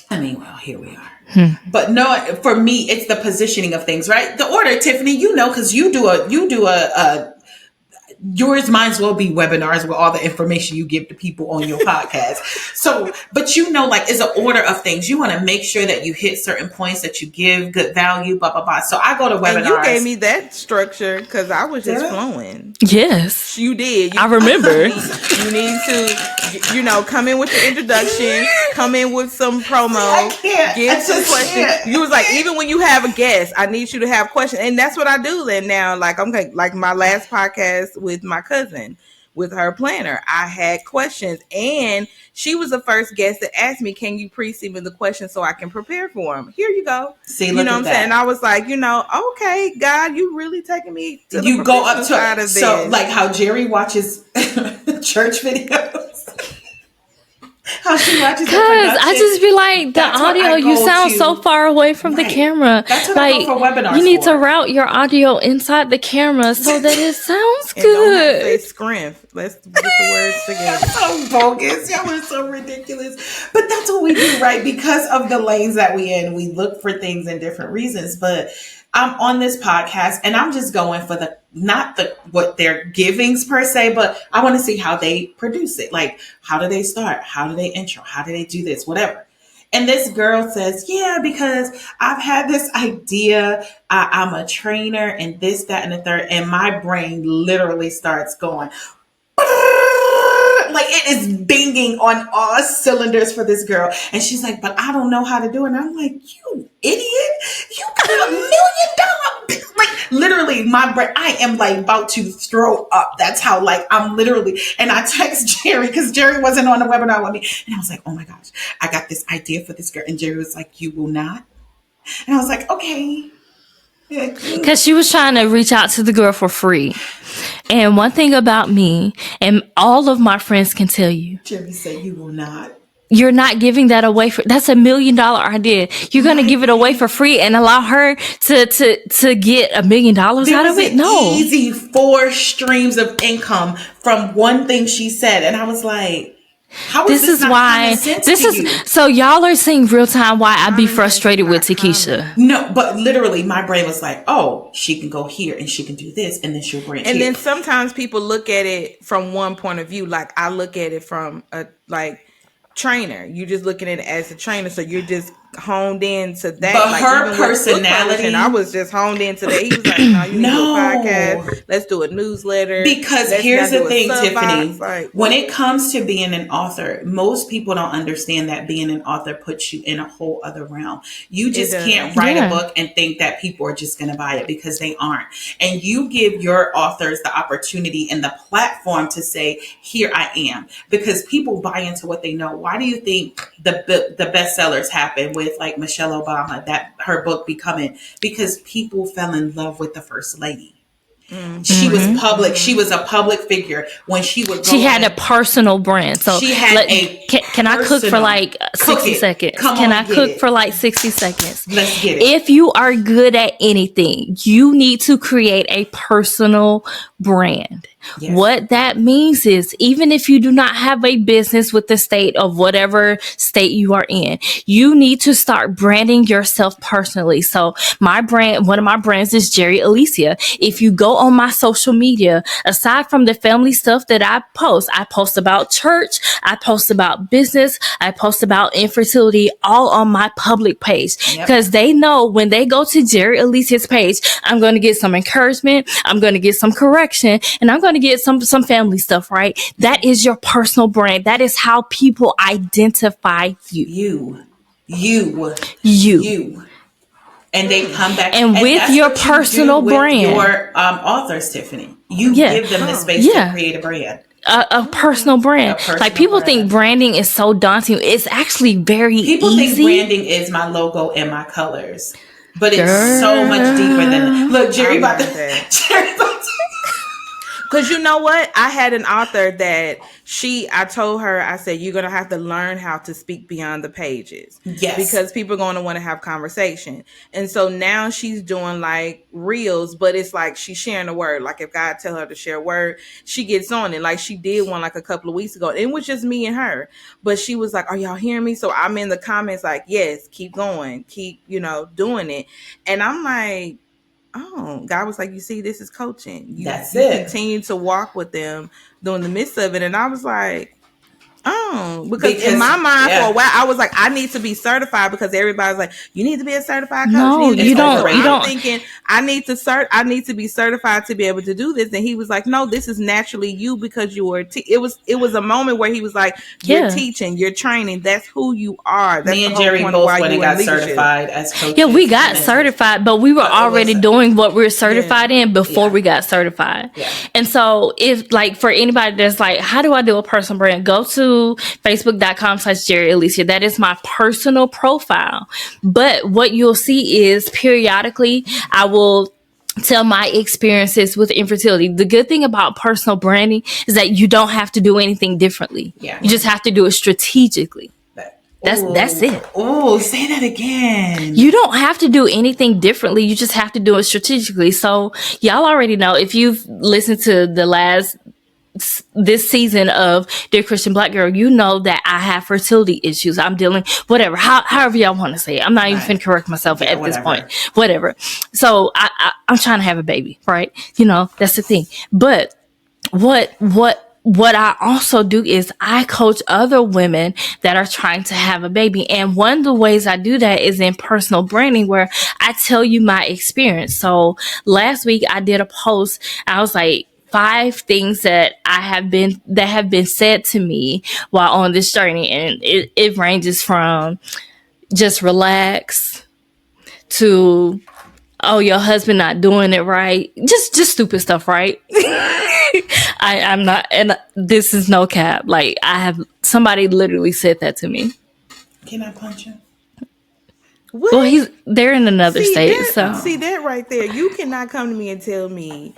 I mean, well, here we are. But no, for me, it's the positioning of things, right? The order, Tiffany, you know, because you do a yours might as well be webinars with all the information you give to people on your podcast. So, but you know, like, it's an order of things. You want to make sure that you hit certain points, that you give good value, blah, blah, blah. So I go to webinars. And you gave me that structure because I was just Did I? flowing. Yes. You did. I remember. You need to, come in with your introduction, come in with some promo, I can't. give I some just questions. can't. You was like, even when you have a guest, I need you to have questions, and that's what I do. Then now, like, like my last podcast with my cousin, with her planner, I had questions, and she was the first guest that asked me, "Can you pre-send me the questions so I can prepare for them?" Here you go. See, You look know at what I'm that. saying? I was like, okay, God, you really taking me to the You go up professional side to of so this. like how Geri watches church videos. How she watches the Because I production. just be like, the That's what audio, I you go sound to. so far away from the Right. camera. That's what I like, go for webinars you need for. to route your audio inside the camera so that it sounds And don't have to say good. scrimp. Let's get the words together. That's so bogus. Y'all are so ridiculous. But that's what we do, right? Because of the lanes that we in, we look for things in different reasons. But I'm on this podcast and I'm just going for not what they're givings per se, but I want to see how they produce it. Like, how do they start? How do they intro? How do they do this? Whatever. And this girl says, yeah, because I've had this idea. I'm a trainer and this, that, and the third. And my brain literally starts going, like, it is binging on all cylinders for this girl. And she's like, but I don't know how to do it. And I'm like, you idiot. You got $1 million. Like, literally, my brain, I am like about to throw up. That's how, like, I'm literally. And I text Geri because Geri wasn't on the webinar with me. And I was like, oh my gosh, I got this idea for this girl. And Geri was like, you will not. And I was like, okay. Because she was trying to reach out to the girl for free. And one thing about me, and all of my friends can tell you, Geri said, you will not. you're not giving that away for, that's $1 million idea. You're going to give it away for free and allow her to get $1 million out of it? No. Easy 4 streams of income from one thing she said. And I was like, how is this not common sense to you? So y'all are seeing real time why I be frustrated with Tikisha. No, but literally my brain was like, oh, she can go here and she can do this and then she'll branch And here. then sometimes people look at it from one point of view. Like, I look at it from a trainer. You just looking at it as a trainer, so you're just honed in to that. But like, her even with personality, and I was just honed into that. He was like, "No, you need to do a podcast. Let's do a newsletter." Because Let's here's not the do a thing, sub Tiffany. box. Like, when it comes to being an author, most people don't understand that being an author puts you in a whole other realm. You just can't write a book and think that people are just going to buy it, because they aren't. And you give your authors the opportunity and the platform to say, here I am, because people buy into what they know. Why do you think the bestsellers happen with, like, Michelle Obama, that her book becoming? Because people fell in love with the first lady. She was public. She was a public figure when she would go. She had a personal brand. So she had can I cook for like 60 seconds? Can I cook for like 60 seconds? Let's get it. If you are good at anything, you need to create a personal brand. Yes. What that means is, even if you do not have a business with the state of whatever state you are in, you need to start branding yourself personally. So my brand, one of my brands is Geri Alicia. If you go on my social media, aside from the family stuff that I post about church, I post about business, I post about infertility, all on my public page. Because they know when they go to Geri Alicia's page, I'm going to get some encouragement, I'm going to get some correction, and I'm going to get some family stuff, right? That is your personal brand. That is how people identify you. you. And they come back, and with that's your what you personal do with brand, your authors, Tiffany. You give them the space to create a brand. A personal brand. Like people think branding is so daunting. It's actually very easy. People think branding is my logo and my colors, but it's so much deeper than that. Look, Geri about to. Because you know what? I had an author that I told her, I said, you're going to have to learn how to speak beyond the pages. Yes. Because people are going to want to have conversation. And so now she's doing like reels, but it's like she's sharing a word. Like if God tell her to share a word, she gets on it. Like she did one like a couple of weeks ago. It was just me and her. But she was like, are y'all hearing me? So I'm in the comments like, yes, keep going. Keep, doing it. And I'm like, oh, God was like, you see, this is coaching. You continue to walk with them during the midst of it. And I was like, oh, because in my mind for a while, I was like, I need to be certified because everybody's like, you need to be a certified coach. No, you don't. I'm thinking I need to be certified to be able to do this. And he was like, no, this is naturally you because you were. It was a moment where he was like, you're teaching, you're training. That's who you are. That's me and Geri both went and got certified as coaches. Yeah, we got certified, but we were already doing what we were certified in before we got certified. Yeah. And so if like for anybody that's like, how do I do a personal brand? Go to facebook.com/Geri Alicia. That is my personal profile. But what you'll see is periodically I will tell my experiences with infertility. The good thing about personal branding is that you don't have to do anything differently. Yeah. You just have to do it strategically. That's it. Oh, say that again. You don't have to do anything differently. You just have to do it strategically. So y'all already know, if you've listened to this season of Dear Christian Black Girl, you know that I have fertility issues. I'm dealing, whatever, however y'all want to say it. I'm not even finna correct myself at this point. Whatever. So I'm trying to have a baby, right? That's the thing. But what I also do is I coach other women that are trying to have a baby. And one of the ways I do that is in personal branding, where I tell you my experience. So last week I did a post. I was like, 5 things that have been said to me while on this journey. And it ranges from just relax to, oh, your husband not doing it right. Just stupid stuff, right? I'm not, and this is no cap. Like somebody literally said that to me. Can I punch him? What? Well, they're in another state. See that right there. You cannot come to me and tell me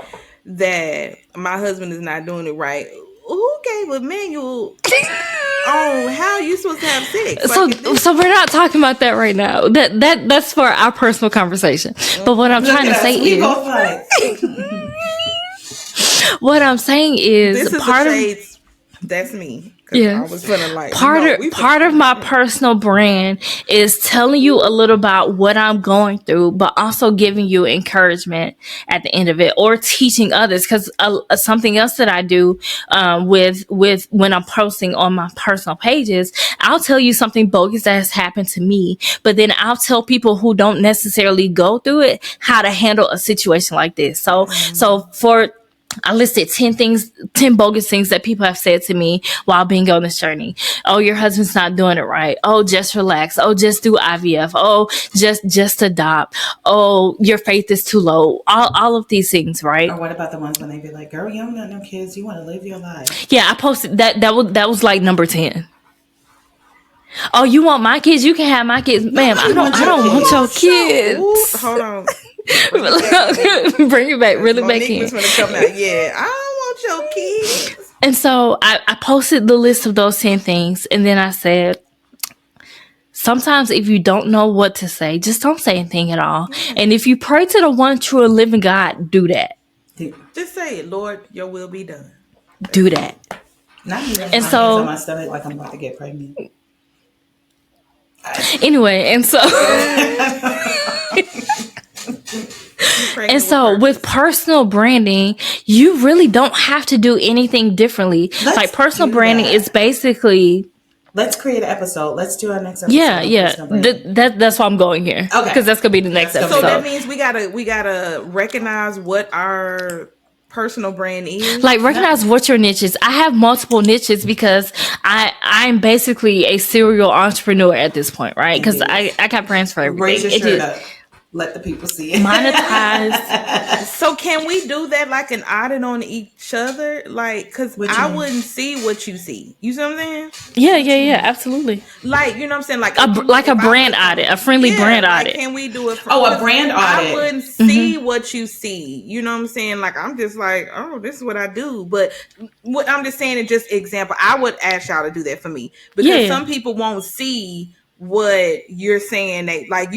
that my husband is not doing it right. Who gave a manual on how you supposed to have sex? So we're not talking about that right now. That's for our personal conversation. But what I'm trying to say is, what I'm saying is, this is part of that's me. Yeah. I was feeling like part of my personal brand is telling you a little about what I'm going through, but also giving you encouragement at the end of it, or teaching others. Because something else that I do with when I'm posting on my personal pages, I'll tell you something bogus that has happened to me, but then I'll tell people who don't necessarily go through it how to handle a situation like this. So I listed 10 bogus things that people have said to me while being on this journey. Oh, your husband's not doing it right. Oh, just relax. Oh, just do IVF. Oh, just adopt. Oh, your faith is too low. All of these things, right? Or what about the ones when they be like, girl, you don't got no kids. You want to live your life. Yeah, I posted that. That was like number 10. Oh, you want my kids? You can have my kids. Ma'am, I don't want your kids. Ooh, hold on. Bring it back, really back in. Yeah, I don't want your kids. And so I posted the list of those 10 things, and then I said, sometimes if you don't know what to say, just don't say anything at all. And if you pray to the one true and living God, do that. Just say it, Lord, your will be done. Do that. Not even and my so hands on my stomach like I'm about to get pregnant. Anyway, and so and so with personal branding, you really don't have to do anything differently. Like personal branding is basically. Let's create an episode. Let's do our next episode. Yeah. That's why I'm going here. Okay, because that's gonna be the next episode. So that means we gotta recognize what our personal brand is? Like, recognize what your niche is. I have multiple niches because I'm basically a serial entrepreneur at this point, right? Because I got brands for everything. Raise your shirt up. Let the people see it. Monetize. So can we do that, like an audit on each other? Like, because I wouldn't see what you see. You see what I'm saying? Yeah, absolutely. Like, you know what I'm saying? Like a brand audit, a friendly brand like, audit. can we do it? A brand audit. I wouldn't see what you see. You know what I'm saying? Like, I'm just like, oh, this is what I do. But what I'm just saying is just example. I would ask y'all to do that for me because some people won't see what you're saying. They like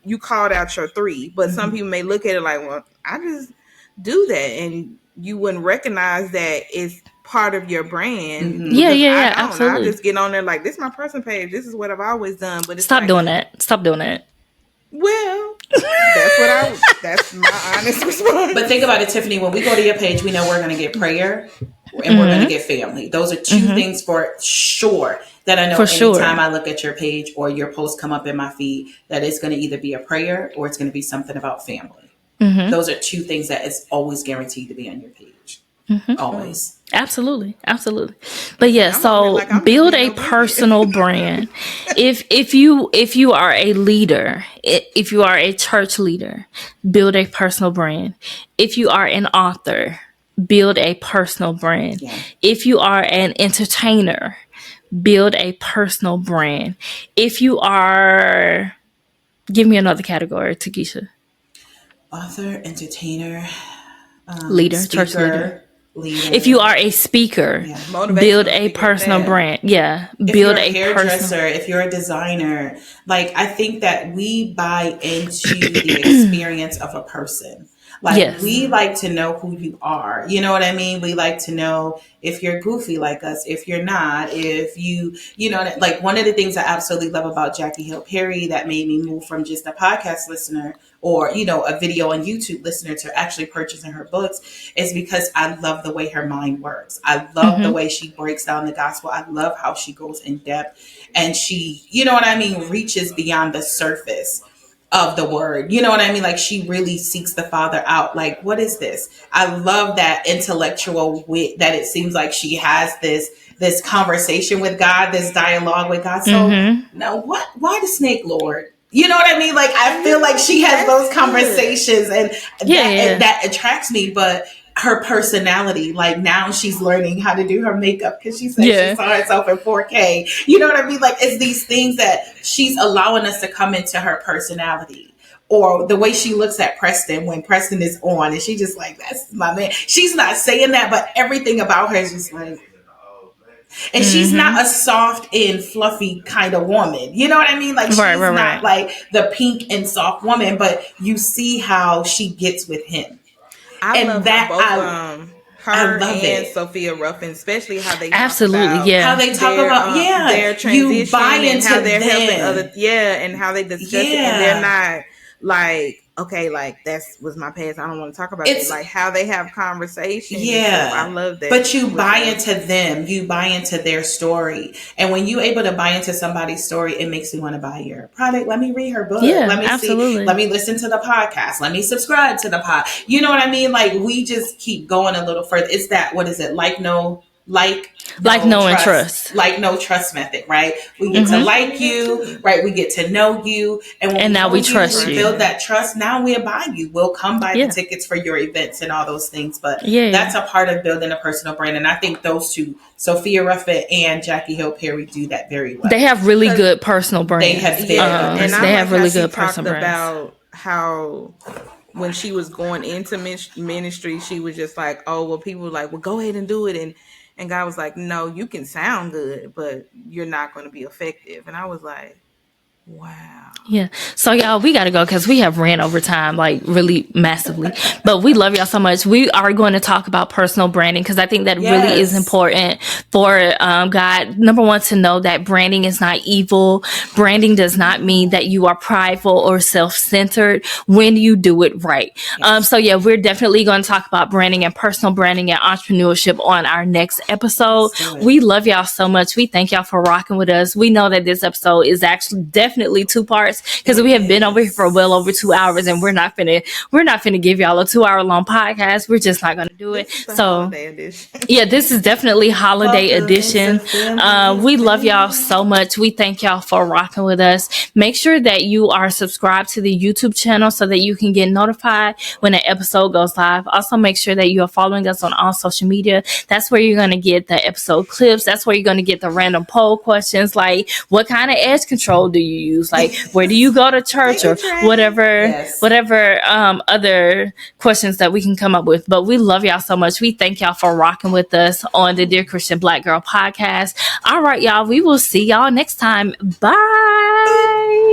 you called out your 3, but some people may look at it like, well, I just do that, and you wouldn't recognize that it's part of your brand. Yeah, absolutely. I just get on there like, this is my personal page. This is what I've always done. But it's Stop doing that. Well, that's my honest response. But think about it, Tiffany. When we go to your page, we know we're going to get prayer and we're going to get family. Those are 2 things for sure that I know anytime I look at your page or your post come up in my feed, that it's going to either be a prayer or it's going to be something about family. Those are 2 things that is always guaranteed to be on your page. Always. Absolutely. But yeah, so build a personal brand. If you are a leader, if you are a church leader, build a personal brand. If you are an author, build a personal brand. Yeah. If you are an entertainer, build a personal brand. If you are, give me another category, Tikisha. Author, entertainer, leader, speaker, church leader. If you are a speaker, build a personal brand. Yeah, build a hairdresser. If you're a designer, like, I think that we buy into the experience of a person. Like, we like to know who you are. You know what I mean? We like to know if you're goofy like us, if you're not, if you know, like, one of the things I absolutely love about Jackie Hill Perry that made me move from just a podcast listener or, you know, a video on YouTube listener to actually purchasing her books is because I love the way her mind works. I love the way she breaks down the gospel. I love how she goes in depth and she, you know what I mean, reaches beyond the surface of the word. You know what I mean? Like, she really seeks the Father out. Like, what is this? I love that intellectual wit that it seems like she has this conversation with God, this dialogue with God. So now why the snake, Lord? You know what I mean? Like, I feel like she has those conversations and that attracts me, but her personality, like, now she's learning how to do her makeup because she said she saw herself in 4K. You know what I mean? Like, it's these things that she's allowing us to come into her personality. Or the way she looks at Preston when Preston is on and she just like, that's my man. She's not saying that, but everything about her is just like, and she's not a soft and fluffy kind of woman. You know what I mean? Like, she's not like the pink and soft woman, but you see how she gets with him. I love that both her and Sophia Ruffin, especially how they how they talk about their transition and how they're helping other and how they discuss it, and they're not like, okay, like, that was my past, I don't want to talk about it. Like, how they have conversations. I love that. But you buy into them, you buy into their story, and when you're able to buy into somebody's story, it makes you want to buy your product. Let me read her book. Let me see. Let me listen to the podcast. Let me subscribe to the pod. You know what I mean? Like, we just keep going a little further. It's that, what is it? Like no trust method, right? We get to like you, right? We get to know you, and now we trust you. Build that trust. Now we'll buy you. We'll come buy the tickets for your events and all those things. But that's a part of building a personal brand, and I think those two, Sophia Ruffin and Jackie Hill Perry, do that very well. They have really good personal brands. They have, and they have really good personal brands. About how, when she was going into ministry, she was just like, oh, well, people were like, well, go ahead and do it. And God was like, no, you can sound good, but you're not going to be effective. And I was like, wow. Yeah. So y'all, we got to go because we have ran over time, like, really massively. But we love y'all so much. We are going to talk about personal branding because I think that really is important for God. Number one, to know that branding is not evil. Branding does not mean that you are prideful or self-centered when you do it right. So yeah, we're definitely going to talk about branding and personal branding and entrepreneurship on our next episode. We love y'all so much. We thank y'all for rocking with us. We know that this episode is actually definitely definitely two parts because we have been over here for well over 2 hours, and we're not finna give y'all a 2 hour long podcast. We're just not gonna do it. This is the So holiday edition. yeah, this is definitely holiday Welcome in edition. September. We love y'all so much. We thank y'all for rocking with us. Make sure that you are subscribed to the YouTube channel so that you can get notified when an episode goes live. Also, make sure that you are following us on all social media. That's where you're going to get the episode clips. That's where you're going to get the random poll questions like, what kind of edge control do you use? Like, where do you go to church, or whatever, Yes. other questions that we can come up with. But we love y'all so much. We thank y'all for rocking with us on the Dear Christian Black Girl podcast. All right, y'all. We will see y'all next time. Bye.